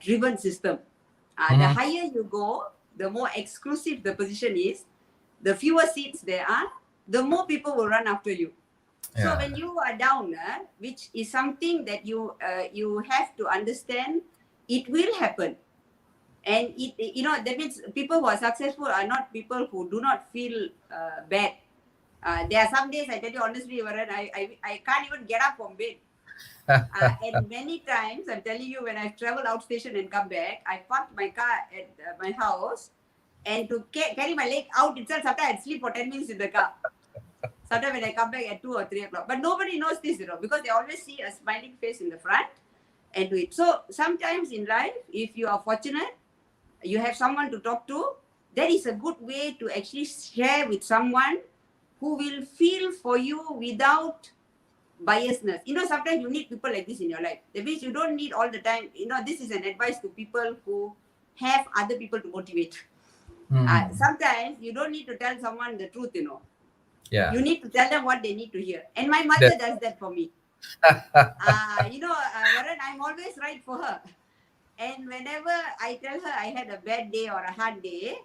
driven system. The higher you go, the more exclusive the position is, the fewer seats there are, the more people will run after you. So when you are down, which is something that you have to understand, it will happen. And it, you know, that means people who are successful are not people who do not feel bad. There are some days, I tell you honestly, Warren, I can't even get up from bed. And many times, I'm telling you, when I've traveled outstation and come back, I parked my car at my house, and to carry my leg out itself, sometimes I'd sleep for 10 minutes in the car. Sometimes when I come back at 2 or 3 o'clock. But nobody knows this, you know, because they always see a smiling face in the front and do it. So sometimes in life, if you are fortunate, you have someone to talk to, that is a good way to actually share with someone who will feel for you without biasness. You know, sometimes you need people like this in your life. That means you don't need all the time. You know, this is an advice to people who have other people to motivate. Sometimes you don't need to tell someone the truth, you know. Yeah. You need to tell them what they need to hear. And my That. mother does that for me. Waran, I'm always right for her. And whenever I tell her I had a bad day or a hard day,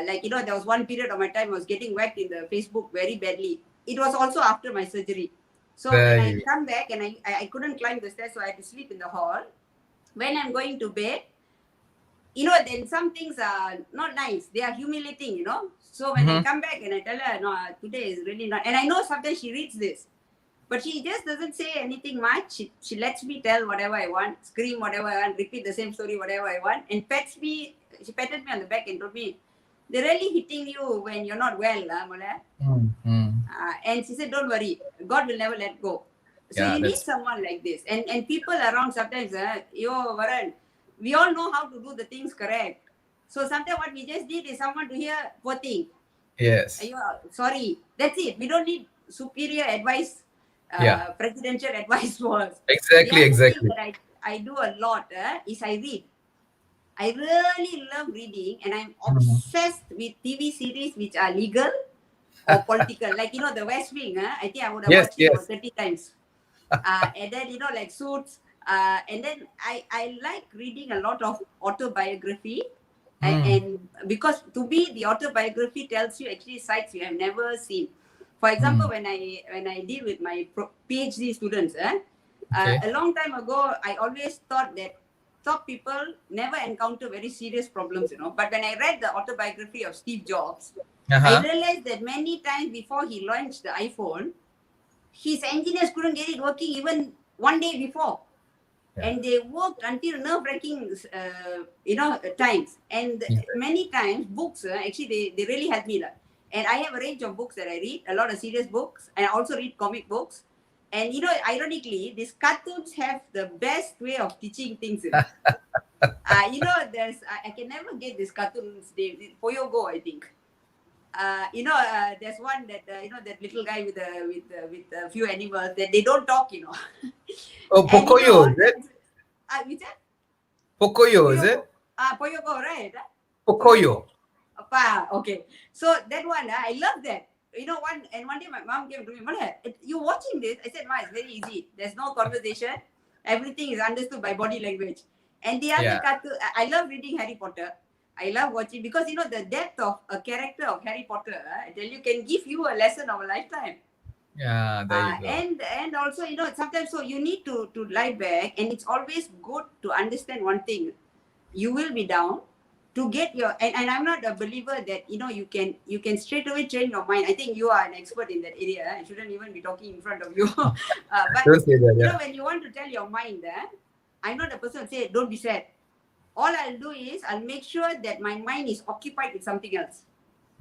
there was one period of my time I was getting whacked in the Facebook very badly. It was also after my surgery. So when There I you. come back and I couldn't climb the stairs, so I had to sleep in the hall. When I'm going to bed, then some things are not nice. They are humiliating. So when I Mm-hmm. come back and I tell her, no, today is really not. And I know sometimes she reads this, but she just doesn't say anything much. She lets me tell whatever I want, scream whatever I want, repeat the same story, whatever I want, and pets me. She patted me on the back and told me, they're really hitting you when you're not well, Mola. Mm-hmm. And she said, don't worry, God will never let go. So Yeah, you need that's someone like this. And people around sometimes, Varan, we all know how to do the things correct. So sometimes what we just need is someone to hear, poor thing. yes. Sorry. That's it. We don't need superior advice, Yeah. presidential advice for us. The Exactly, other thing exactly. that I do a lot is I read. I really love reading, and I'm Mhm. obsessed with TV series which are legal or political. Like, the West Wing, I think I would have Yes, watched it about yes. 30 times. And then, like Suits. And then I like reading a lot of autobiography. Mm. And because to me, the autobiography tells you actually sides you have never seen. For example, Mm. when I deal with my PhD students, Okay. a long time ago, I always thought that top people never encounter very serious problems. But when I read the autobiography of Steve Jobs, I Uh-huh. realized that many times before he launched the iPhone, his engineers couldn't get it working even one day before. Yeah. And they worked until nerve-wracking, times. And Exactly. many times, books, actually, they really help me. And I have a range of books that I read, a lot of serious books. And I also read comic books. And, ironically, these cartoons have the best way of teaching things. I can never get these cartoons. Poyogo, I think. There's one that that little guy with a few animals that they don't talk. Oh, And Pocoyo, all is it? times, which one? Pocoyo, is Poyogo. it? Poyogo, right? Pocoyo. Poyogo. Okay. So that one, I love that. One day my mom came to me, Mother, you watching this? I said, Ma, it's very easy. There's no conversation. Everything is understood by body language. And the other Yeah. cartoon, I love reading Harry Potter. I love watching because the depth of a character of Harry Potter, I tell you, can give you a lesson of a lifetime. Yeah, there you go. And also, sometimes so you need to lie back, and it's always good to understand one thing. You will be down to get and I'm not a believer that you can straight away train your mind. I think you are an expert in that area. I shouldn't even be talking in front of you. But Don't say that, yeah. when you want to tell your mind, I'm not a person who say don't be sad. All I'll do is I'll make sure that my mind is occupied with something else.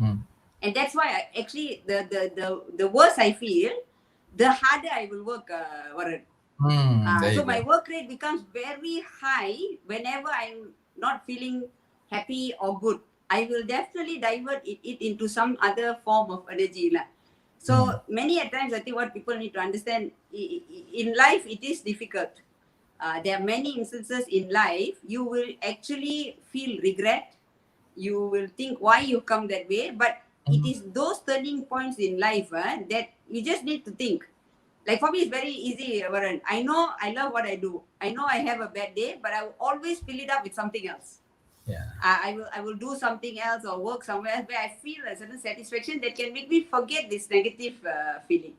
Mm. And that's why actually the worse I feel, the harder I will work, Warren. Mm, there So you my go. work rate becomes very high whenever I'm not feeling happy or good. I will definitely divert it into some other form of energy. Mm. So many a times, I think what people need to understand in life, it is difficult. There are many instances in life you will actually feel regret. You will think why you come that way, but it Mm. is those turning points in life that you just need to think. Like for me, it's very easy, Varan. I know I love what I do. I know I have a bad day, but I will always fill it up with something else. Yeah. I will do something else or work somewhere else where I feel a certain satisfaction that can make me forget this negative feeling.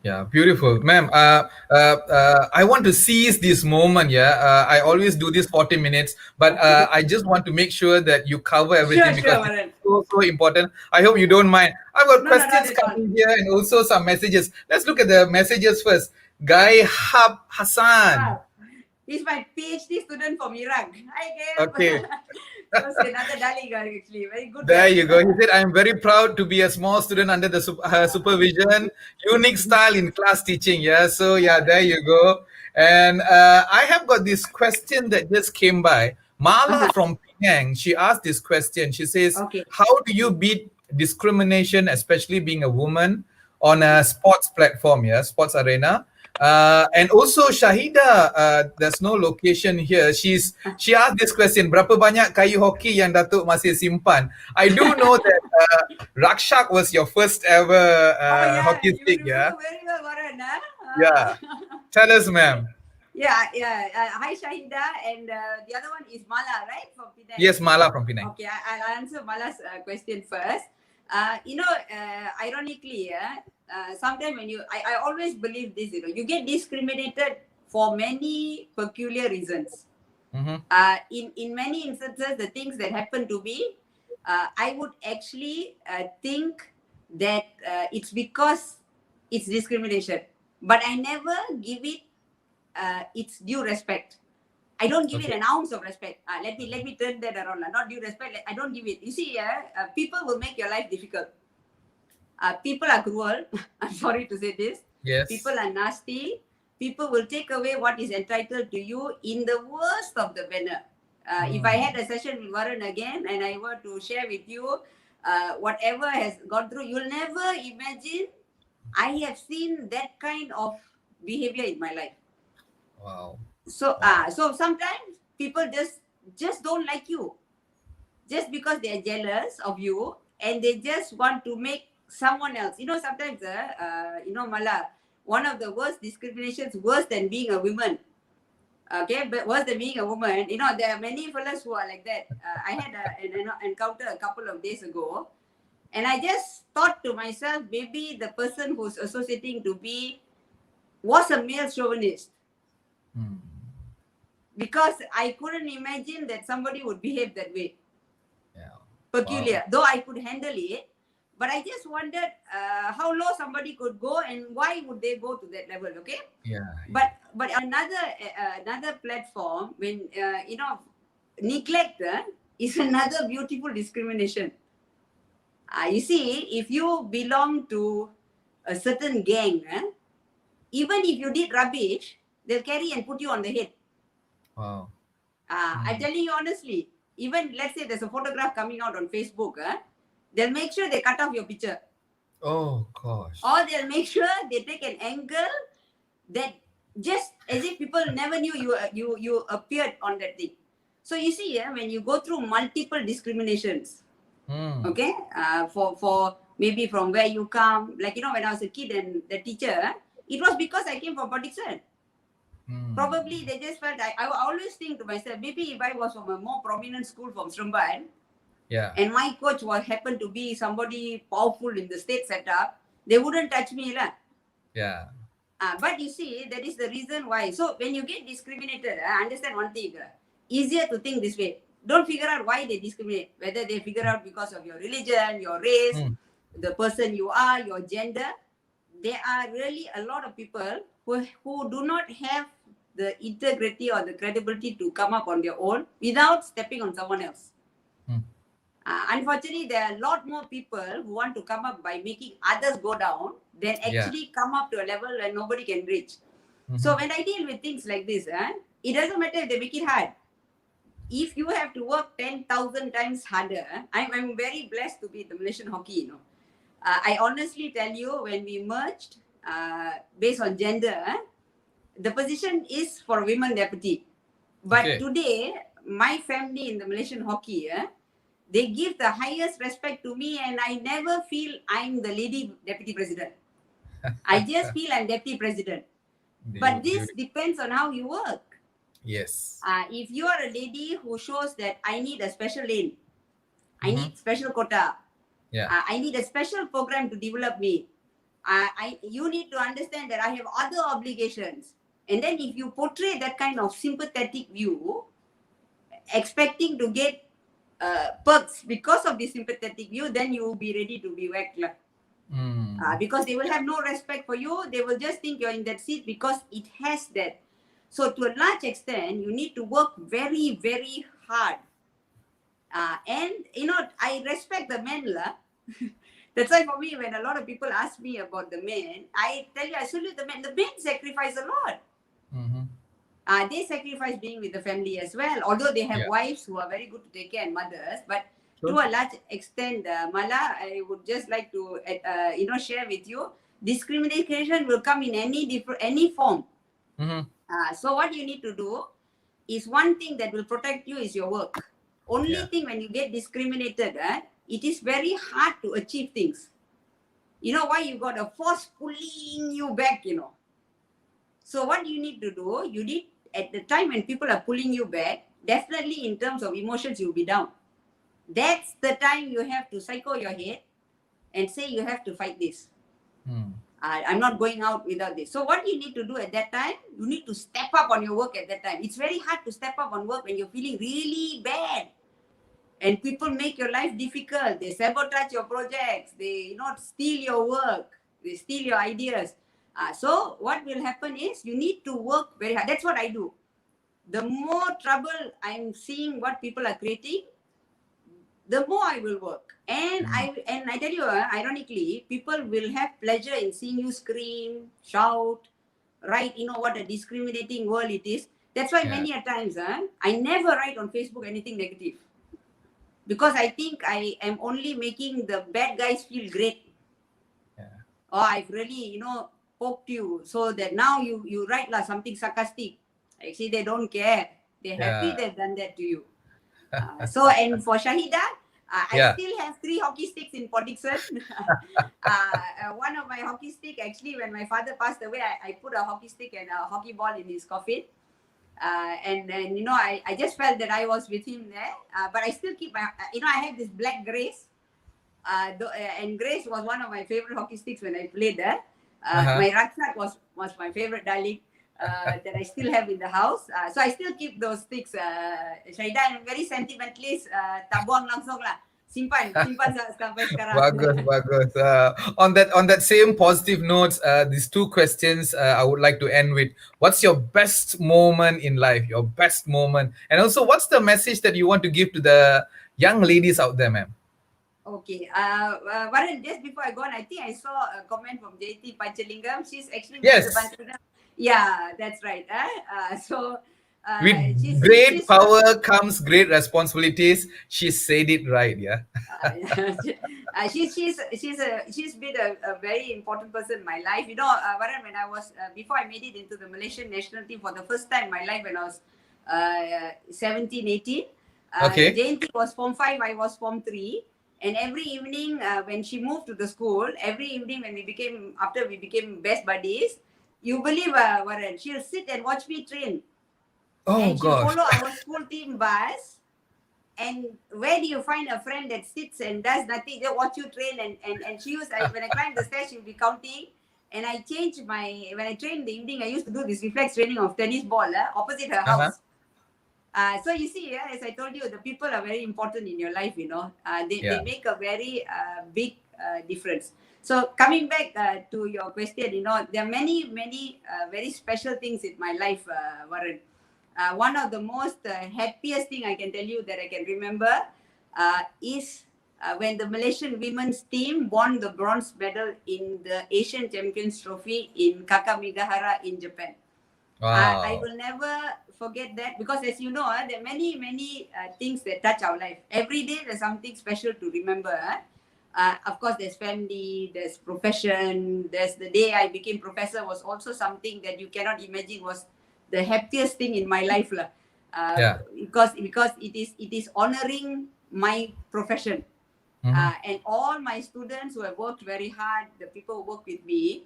Yeah, beautiful, ma'am. I want to seize this moment. Yeah, I always do this 40 minutes, but I just want to make sure that you cover Sure, everything sure, because it's Varan. so important. I hope you don't mind. I've got No, no, not questions at all. coming here and also some messages. Let's look at the messages first. Guy Hab Hassan. Wow. He's my PhD student from Iraq. Hi, Okay, Gabe. So it's another darling guy, actually. Very good there guy. you go. He said, "I'm very proud to be a small student under the supervision. Unique style in class teaching." Yeah. So yeah, there you go. And I have got this question that just came by. Mala Uh-huh. from Penang. She asked this question. She says, Okay. "How do you beat discrimination, especially being a woman, on a sports platform? Yeah, sports arena. And also Shahida, there's no location here. She asked this question, berapa banyak kayu hoki yang Datuk masih simpan? I do know that Rakshak was your first ever Oh yeah, hockey you stick, yeah? remember very well, Waran, huh? Yeah. Tell us, ma'am. Yeah, yeah. Hi, Shahida, and the other one is Mala, right, from Penang. Yes, Mala from Penang. Okay, I'll answer Mala's question first. Ironically, sometimes when I always believe this, you get discriminated for many peculiar reasons. Mm-hmm. In many instances, the things that happen to me, I would actually think that it's because it's discrimination, but I never give it its due respect. I don't give it an ounce of respect. Let me turn that around. Not due respect. I don't give it. You see, people will make your life difficult. People are cruel. I'm sorry to say this. Yes. People are nasty. People will take away what is entitled to you in the worst of the manner. If I had a session with Waran again and I were to share with you whatever has gone through, you'll never imagine I have seen that kind of behavior in my life. Wow. So so sometimes people just don't like you just because they are jealous of you and they just want to make someone else. Sometimes Mala, one of the worst discriminations, worse than being a woman. Okay, but worse than being a woman, there are many fellas who are like that. I had an encounter a couple of days ago, and I just thought to myself, maybe the person who's associating to be was a male chauvinist. Because I couldn't imagine that somebody would behave that way. Yeah. Peculiar. Wow. Though I could handle it, but I just wondered how low somebody could go and why would they go to that level, okay? Yeah. But another platform, when, neglect is another beautiful discrimination. You see, if you belong to a certain gang, even if you did rubbish, they'll carry and put you on the head. Wow. I'm telling you honestly, even let's say there's a photograph coming out on Facebook, they'll make sure they cut off your picture. Oh gosh. Or they'll make sure they take an angle that just as if people never knew you appeared on that thing. So you see, when you go through multiple discriminations, okay, for maybe from where you come, like when I was a kid and the teacher, it was because I came from Podixon. Probably they just felt, I always think to myself, maybe if I was from a more prominent school from Seremban, and my coach happened to be somebody powerful in the state setup, they wouldn't touch me. Yeah. But you see, that is the reason why. So when you get discriminated, understand one thing, easier to think this way. Don't figure out why they discriminate, whether they figure out because of your religion, your race, the person you are, your gender. There are really a lot of people who do not have the integrity or the credibility to come up on their own without stepping on someone else. Unfortunately, there are a lot more people who want to come up by making others go down than actually come up to a level where nobody can reach. So when I deal with things like this, it doesn't matter if they make it hard. If you have to work 10,000 times harder, I'm very blessed to be the Malaysian hockey, I honestly tell you, when we merged based on gender, the position is for women deputy. But today, my family in the Malaysian hockey, they give the highest respect to me, and I never feel I'm the lady deputy president. I just feel I'm deputy president. But this depends on how you work. Yes. If you are a lady who shows that I need a special lane, I need special quota, I need a special program to develop me, you need to understand that I have other obligations. And then if you portray that kind of sympathetic view, expecting to get perks because of this sympathetic view, then you will be ready to be whacked. Because they will have no respect for you. They will just think you're in that seat because it has that. So to a large extent, you need to work very, very hard. And, I respect the men. That's why for me, when a lot of people ask me about the men, I tell you, I salute the men. The men sacrifice a lot. They sacrifice being with the family as well, although they have wives who are very good to take care and mothers. But to a large extent, Mala, I would just like to share with you, Discrimination will come in any form. Mm-hmm. So what you need to do is, one thing that will protect you is your work. Only Yeah. thing, when you get discriminated, it is very hard to achieve things. You know why? You got a force pulling you back, So what you need to do, you need, at the time when people are pulling you back, definitely in terms of emotions, you'll be down. That's the time you have to psycho your head and say, you have to fight this. I'm not going out without this. So what you need to do at that time, you need to step up on your work at that time. It's very hard to step up on work when you're feeling really bad. And people make your life difficult. They sabotage your projects. They steal your work. They steal your ideas. So what will happen is, you need to work very hard. That's what I do. The more trouble I'm seeing what people are creating, the more I will work. And I tell you, ironically, people will have pleasure in seeing you scream, shout, write, what a discriminating world it is. That's why many a times, I never write on Facebook anything negative. Because I think I am only making the bad guys feel great. Or I've really, poked you, so that now you write something sarcastic. Actually, they don't care. They're happy they've done that to you. And for Shahida, I still have 3 hockey sticks in Port Dickson. One of my hockey stick, actually, when my father passed away, I put a hockey stick and a hockey ball in his coffin. And I just felt that I was with him there. But I still keep my, I have this black Grace. And Grace was one of my favorite hockey sticks when I played there. My rucksack was my favorite darling. That I still have in the house. So I still keep those sticks. Syahidah, I'm very sentimentalist. Tak buang langsung lah. Simpan sampai sekarang. Bagus. On that same positive note, these 2 questions I would like to end with. What's your best moment in life? Your best moment, and also what's the message that you want to give to the young ladies out there, ma'am? Okay. Waran, just before I go on, I think I saw a comment from JT Panchalingam. She's actually Yes. Yeah, that's right. With great power comes great responsibilities. She said it right, yeah. She's been a very important person in my life. Waran, when I was before I made it into the Malaysian national team for the first time in my life, when I was 17, 18. Okay. JNT was Form 5, I was Form 3. And every evening, when she moved to the school, every evening after we became best buddies, you believe, Waran, she'll sit and watch me train. And she'll follow our school team bus. And where do you find a friend that sits and does nothing, just watch you train? And she used, when I climb the stairs, she'll be counting. And I changed when I train in the evening, I used to do this reflex training of tennis ball opposite her house. So you see, as I told you, the people are very important in your life, They make a very big difference. So coming back to your question, there are many, many very special things in my life, Waran. One of the most happiest thing I can tell you that I can remember is when the Malaysian women's team won the bronze medal in the Asian Champions Trophy in Kakamigahara in Japan. Wow. I will never forget that, because as you know, there are many, many things that touch our life. Every day there's something special to remember. Of course, there's family, there's profession, there's the day I became professor was also something that you cannot imagine was the happiest thing in my life. Because it is honoring my profession. And all my students who have worked very hard, the people who work with me,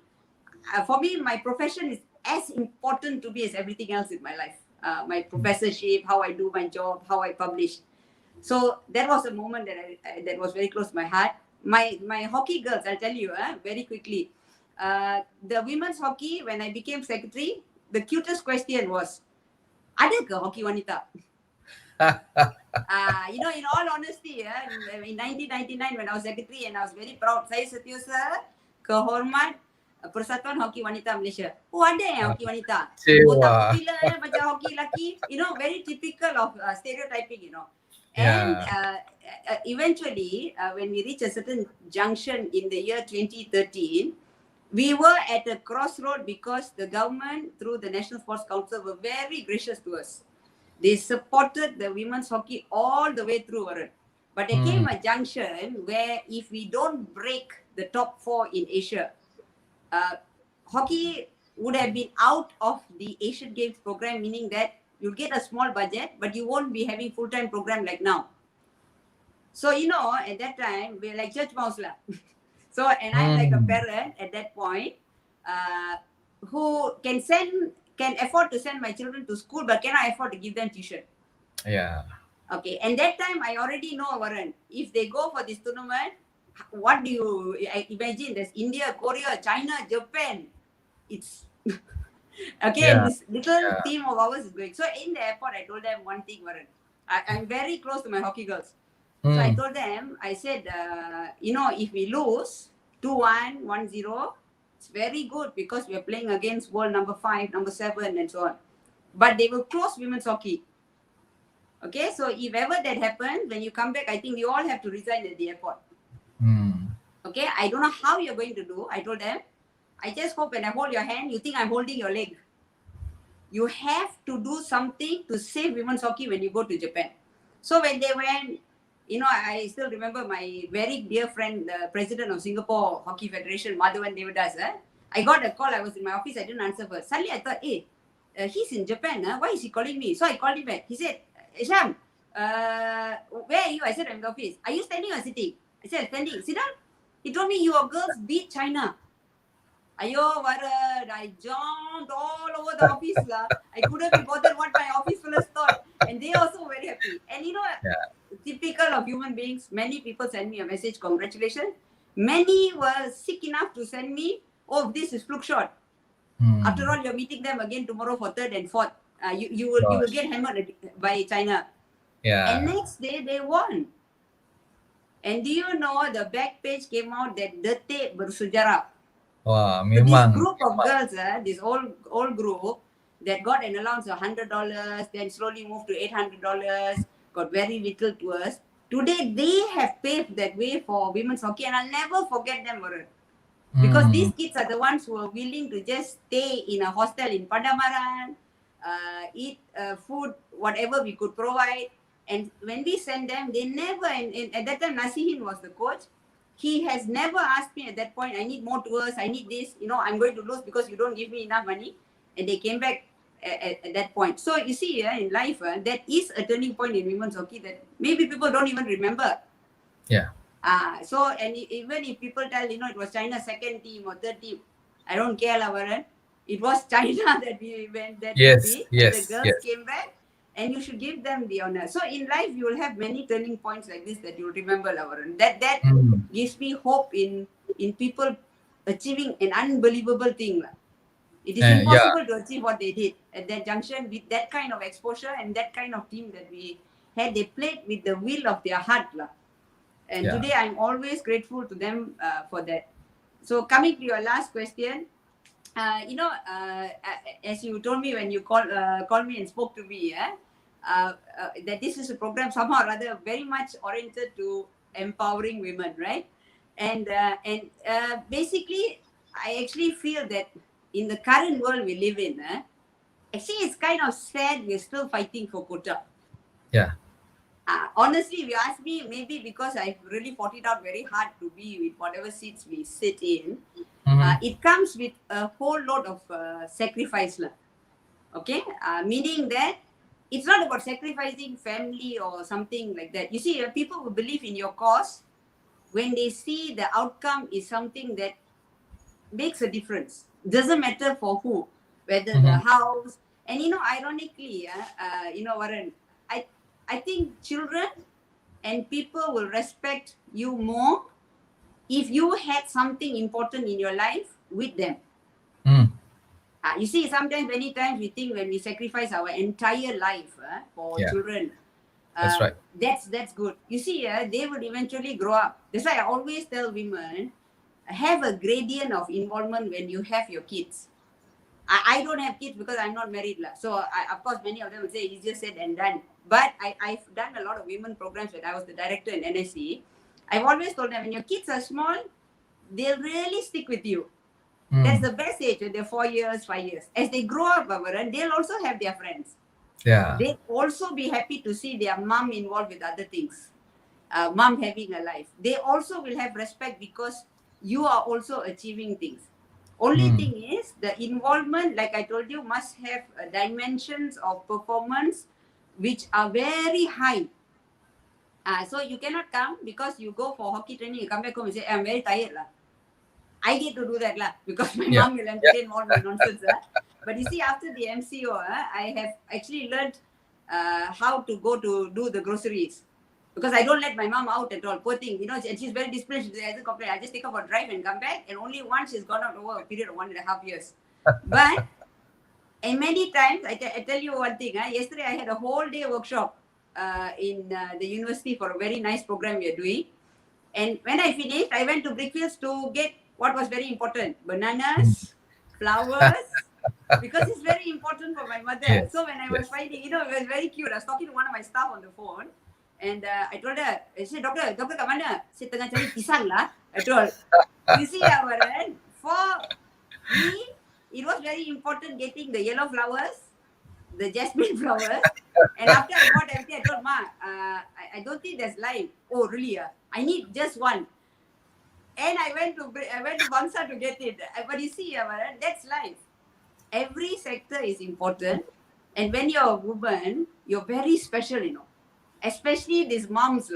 for me, my profession is as important to me as everything else in my life. My professorship, how I do my job, how I publish. So that was a moment that was very close to my heart. My hockey girls, I'll tell you very quickly. The women's hockey, when I became secretary, the cutest question was, ada ke hockey wanita? In all honesty, in 1999 when I was secretary, and I was very proud, saya setiausaha kehormat Persatuan Hoki Wanita Malaysia. Oh, ada hoki wanita. Oh, tak popular macam hoki lelaki. Very typical of stereotyping, And eventually, when we reached a certain junction in the year 2013, we were at a crossroad because the government, through the National Sports Council, were very gracious to us. They supported the women's hockey all the way through, Waran. But there came a junction where if we don't break the top 4 in Asia, hockey would have been out of the Asian Games program, meaning that you'll get a small budget, but you won't be having full-time program like now. So, at that time, we're like church mouse lah. So, and I'm like a Mm. parent at that point, who can afford to send my children to school, but cannot afford to give them tuition. Yeah. Okay, and that time I already know, Waran, if they go for this tournament, what do you imagine? There's India, Korea, China, Japan. It's okay, and Yeah. this little Yeah. team of ours is going. So in the airport, I told them one thing, Waran. I'm very close to my hockey girls. So I told them, I said, if we lose 2-1, 1-0, it's very good because we're playing against world number 5, number 7, and so on. But they will close women's hockey. Okay, so if ever that happens, when you come back, I think you all have to resign at the airport. Okay, I don't know how you're going to do. I told them, I just hope when I hold your hand, you think I'm holding your leg. You have to do something to save women's hockey when you go to Japan. So when they went, I still remember my very dear friend, the president of Singapore Hockey Federation, Madhavan Devadas. I got a call. I was in my office. I didn't answer first. Suddenly I thought, hey, he's in Japan. Why is he calling me? So I called him back. He said, Isham, where are you? I said, I'm in the office. Are you standing or sitting? I said, standing. Sit down. He told me, your girls beat China. Ayo, Waran, I jumped all over the office. I couldn't be bothered what my office fellows thought. And they also were very happy. And typical of human beings, many people send me a message, congratulations. Many were sick enough to send me, oh, this is fluke shot. After all, you're meeting them again tomorrow for third and fourth. You will get hammered by China. Yeah. And next day, they won. And do you know, the back page came out that Detik Bersejarah. Wah, So this memang. group of girls, this old group that got an allowance of $100, then slowly moved to $800, got very little tours. Today, they have paved that way for women's hockey, and I'll never forget them, Waran. Because these kids are the ones who are willing to just stay in a hostel in Pandamaran, eat food, whatever we could provide. And when we send them, they never, and at that time, Nasihin was the coach. He has never asked me at that point, I need more tours, I need this, I'm going to lose because you don't give me enough money. And they came back at that point. So you see, in life, that is a turning point in women's hockey that maybe people don't even remember. Yeah. So, and even if people tell, it was China's second team or third team, I don't care, Waran. It was China that we went, that Yes, we beat, yes, and the girls yes. came back. And you should give them the honor. So in life, you will have many turning points like this that you'll remember, Waran. That gives me hope in people achieving an unbelievable thing. It is impossible to achieve what they did at that junction with that kind of exposure and that kind of team that we had. They played with the will of their heart. And today, I'm always grateful to them for that. So coming to your last question, as you told me when you called me and spoke to me, that this is a program somehow or other very much oriented to empowering women, right? And basically, I actually feel that in the current world we live in, actually it's kind of sad we're still fighting for quota. Yeah. Honestly, if you ask me, maybe because I've really fought it out very hard to be with whatever seats we sit in, it comes with a whole lot of sacrifice. Okay? Meaning that it's not about sacrificing family or something like that. You see, people who believe in your cause, when they see the outcome is something that makes a difference. Doesn't matter for who, whether the house. And ironically, Waran, I think children and people will respect you more if you had something important in your life with them. You see, sometimes, many times we think when we sacrifice our entire life for children, that's right. That's good. You see, they will eventually grow up. That's why I always tell women, have a gradient of involvement when you have your kids. I don't have kids because I'm not married. So, of course, many of them will say easier said than done. But I've done a lot of women programs when I was the director in NSC. I've always told them, when your kids are small, they'll really stick with you. That's the best age, when they're 4 years, 5 years. As they grow up, they'll also have their friends. Yeah. They'll also be happy to see their mom involved with other things. Mom having a life. They also will have respect because you are also achieving things. Only thing is the involvement, like I told you, must have dimensions of performance which are very high. So you cannot come because you go for hockey training, you come back home and say, I'm very tired. I get to do that because my Yeah. mom will entertain all my nonsense. But you see, after the MCO, I have actually learned how to go to do the groceries. Because I don't let my mom out at all. Poor thing, and she's very disciplined. She doesn't complain. I just take her for a drive and come back. And only once she's gone out over a period of 1.5 years. But, and many times, I tell you one thing. Yesterday, I had a whole day workshop in the university for a very nice program we are doing. And when I finished, I went to Brickfields to get what was very important: bananas, flowers, because it's very important for my mother. Yes. So when I was finding, it was very cute. I was talking to one of my staff on the phone, and I told her, I said, Doctor kat mana? Saya tengah cari pisang lah. I told, you see, Waran, for me, it was very important getting the yellow flowers, the jasmine flowers. And after I got everything, I told Ma, I don't think there's lime. Oh, really? I need just one. And I went to Bangsa to get it. But you see, that's life. Every sector is important. And when you're a woman, you're very special, Especially these moms.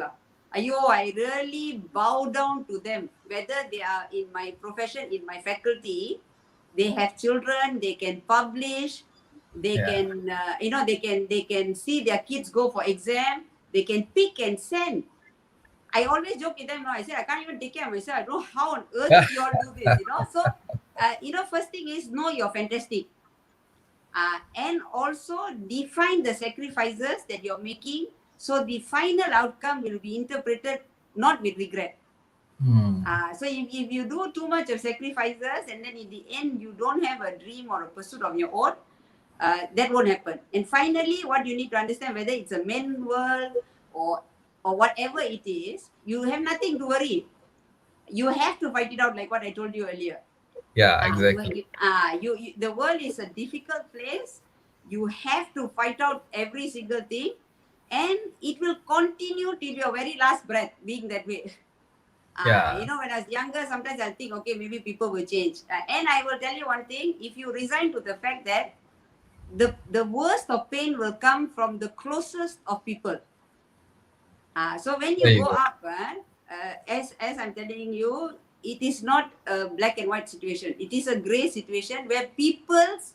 I really bow down to them. Whether they are in my profession, in my faculty, they have children, they can publish, they can, they can see their kids go for exam, they can pick and send. I always joke with them, I said, I can't even take care of myself. I don't know how on earth you all do this, So, first thing is, know you're fantastic. And also define the sacrifices that you're making, so the final outcome will be interpreted not with regret. So if you do too much of sacrifices and then in the end you don't have a dream or a pursuit of your own, that won't happen. And finally, what you need to understand, whether it's a men's world or whatever it is, you have nothing to worry. You have to fight it out, like what I told you earlier. Yeah, exactly. The world is a difficult place. You have to fight out every single thing, and it will continue till your very last breath being that way. When I was younger, sometimes I'll think, okay, maybe people will change. And I will tell you one thing, if you resign to the fact that the worst of pain will come from the closest of people. So when you go up, as I'm telling you, it is not a black and white situation. It is a gray situation where people's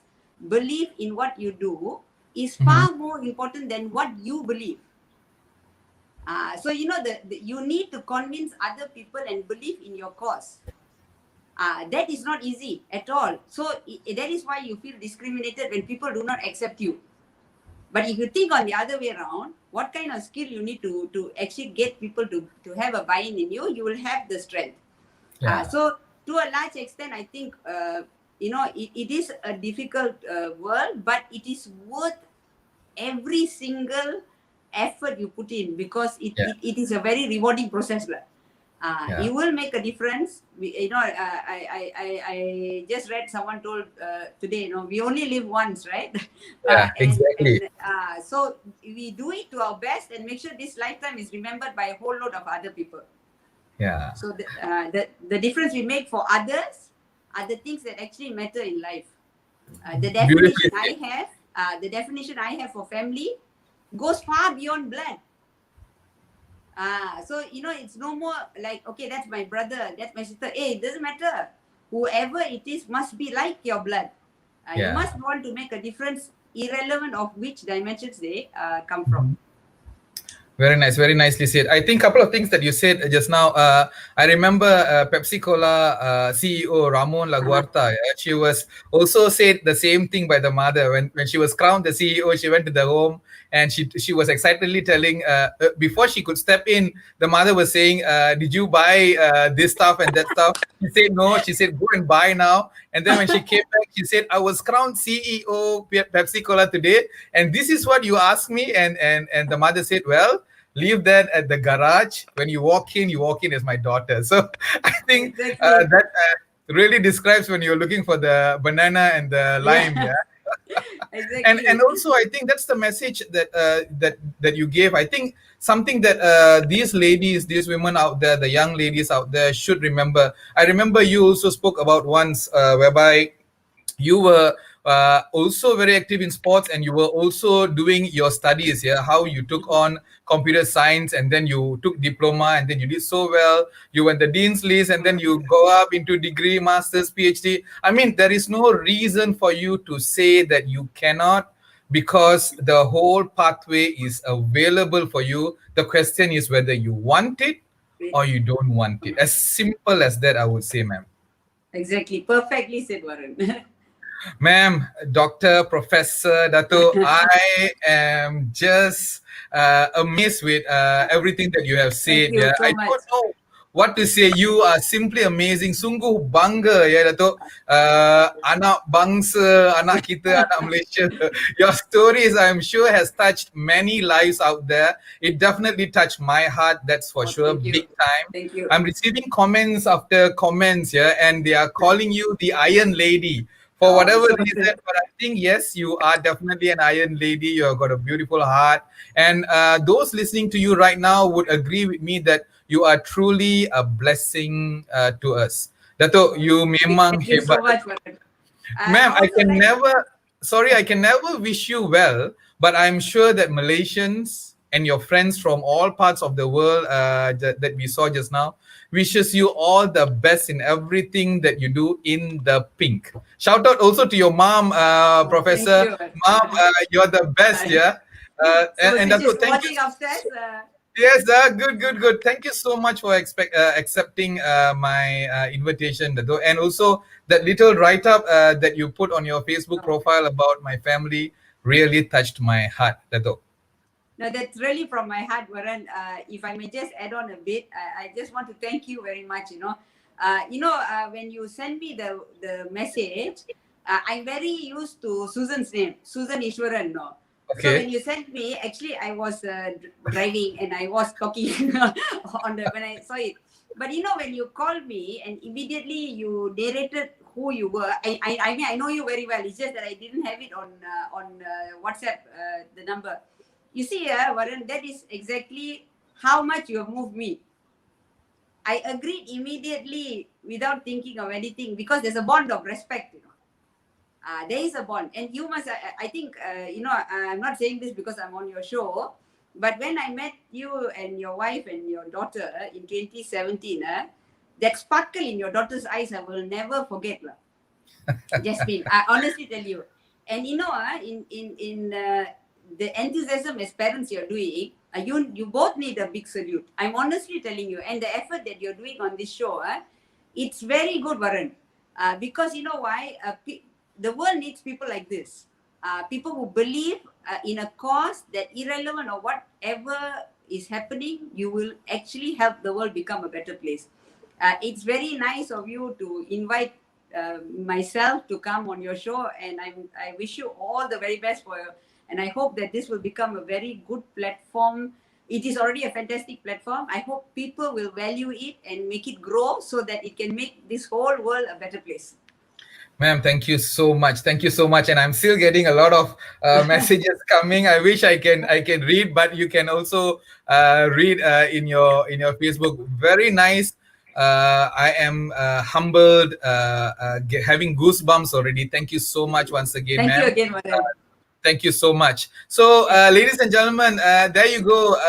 belief in what you do is far more important than what you believe. So you need to convince other people and believe in your cause. That is not easy at all. So that is why you feel discriminated when people do not accept you. But if you think on the other way around, what kind of skill you need to actually get people to have a buy-in in you, you will have the strength. So to a large extent, I think, it is a difficult world, but it is worth every single effort you put in, because it is a very rewarding process. It will make a difference. I just read, someone told today, we only live once, right? Exactly. So we do it to our best and make sure this lifetime is remembered by a whole lot of other people. So the difference we make for others are the things that actually matter in life. The definition I have for family goes far beyond blood. So it's no more like, okay, that's my brother, that's my sister. It doesn't matter. Whoever it is must be like your blood. You must want to make a difference, irrelevant of which dimensions they come from. Very nice, very nicely said. I think a couple of things that you said just now. I remember Pepsi Cola CEO Ramon Laguarta. She was also said the same thing by the mother when she was crowned the CEO. She went to the home and she was excitedly telling before she could step in. The mother was saying, "Did you buy this stuff and that stuff?" She said no. She said, "Go and buy now." And then when she came back, she said, "I was crowned CEO Pepsi Cola today, and this is what you asked me." And the mother said, "Well, leave that at the garage. When you walk in as my daughter." So I think that really describes when you're looking for the banana and the lime. And Exactly. also I think that's the message that that you gave. I think something that these ladies, these women out there, the young ladies out there should remember. I remember you also spoke about once whereby you were also very active in sports, and you were also doing your studies, yeah, how you took on computer science, and then you took diploma, and then you did so well, you went the dean's list, and then you go up into degree, masters, phd. I mean, there is no reason for you to say that you cannot, because the whole pathway is available for you. The question is whether you want it or you don't want it. As simple as that, I would say, ma'am. Exactly. Perfectly said, Warren. Ma'am, Doctor, Professor, Dato, I am just amazed with everything that you have Thank said. you Yeah, so I much. don't know what to say. You are simply amazing. Sungguh bangga ya, Dato. Anak bangsa, anak kita, anak Malaysia. Your stories, I'm sure, has touched many lives out there. It definitely touched my heart. That's for Oh, sure, thank you. big time. Thank you. I'm receiving comments after comments here, and they are calling you the Iron Lady for Oh, whatever so reason. But I think, yes, you are definitely an Iron Lady. You have got a beautiful heart. And those listening to you right now would agree with me that you are truly a blessing to us. Dato, you memang thank you hebat. so much, Warren. I Ma'am, I also can like. never, sorry, I can never wish you well, but I'm sure that Malaysians and your friends from all parts of the world that we saw just now wishes you all the best in everything that you do in the pink. Shout out also to your mom, Oh, thank Professor. you. Mom, you're the best, Hi. yeah? So And she's that's just what, thank you. watching upstairs. Yes, good, good, good. Thank you so much for accepting my invitation, Dato. And also that little write-up that you put on your Facebook No, profile about my family really touched my heart, Dato. no, that's really from my heart, Warren. If I may just add on a bit, I just want to thank you very much. When you send me the message, I'm very used to Susan's name, Susan Ishwaran. No, so when Okay. you sent me, actually, I was driving and I was talking on the when I saw it. But when you called me and immediately you narrated who you were, I mean I know you very well. It's just that I didn't have it on WhatsApp, the number. You see, Warren, that is exactly how much you have moved me. I agreed immediately without thinking of anything because there's a bond of respect. There is a bond, and you must. I think I'm not saying this because I'm on your show, but when I met you and your wife and your daughter in 2017, that sparkle in your daughter's eyes, I will never forget. Jasmine, I honestly tell you. And in the enthusiasm as parents you're doing, you both need a big salute. I'm honestly telling you. And the effort that you're doing on this show, it's very good, Warren. Because you know why? The world needs people like this. People who believe in a cause that irrelevant or whatever is happening, you will actually help the world become a better place. It's very nice of you to invite myself to come on your show, and I wish you all the very best and I hope that this will become a very good platform. It is already a fantastic platform. I hope people will value it and make it grow so that it can make this whole world a better place. Ma'am, thank you so much. Thank you so much. And I'm still getting a lot of messages coming. I wish I can read, but you can also read in your Facebook. Very nice. I am humbled, having goosebumps already. Thank you so much once again, Thank you ma'am. again, Warren. Thank you so much. So, ladies and gentlemen, there you go.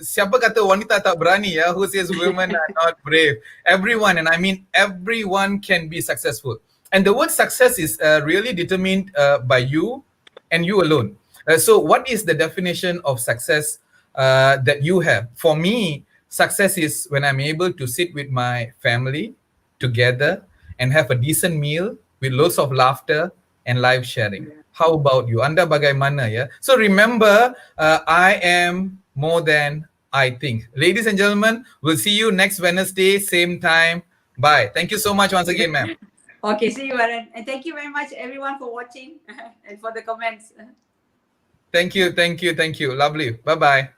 Siapa kata wanita tak berani, ya? Who says women are not brave? Everyone, and I mean everyone, can be successful. And the word success is really determined by you and you alone. So, what is the definition of success that you have? For me, success is when I'm able to sit with my family together and have a decent meal with lots of laughter and live sharing. How about you? Anda bagaimana, ya? So remember, I am more than I think. Ladies and gentlemen, we'll see you next Wednesday, same time. Bye. Thank you so much once again, ma'am. Okay, see you, Warren. And thank you very much, everyone, for watching and for the comments. Thank you, thank you, thank you. Lovely. Bye bye.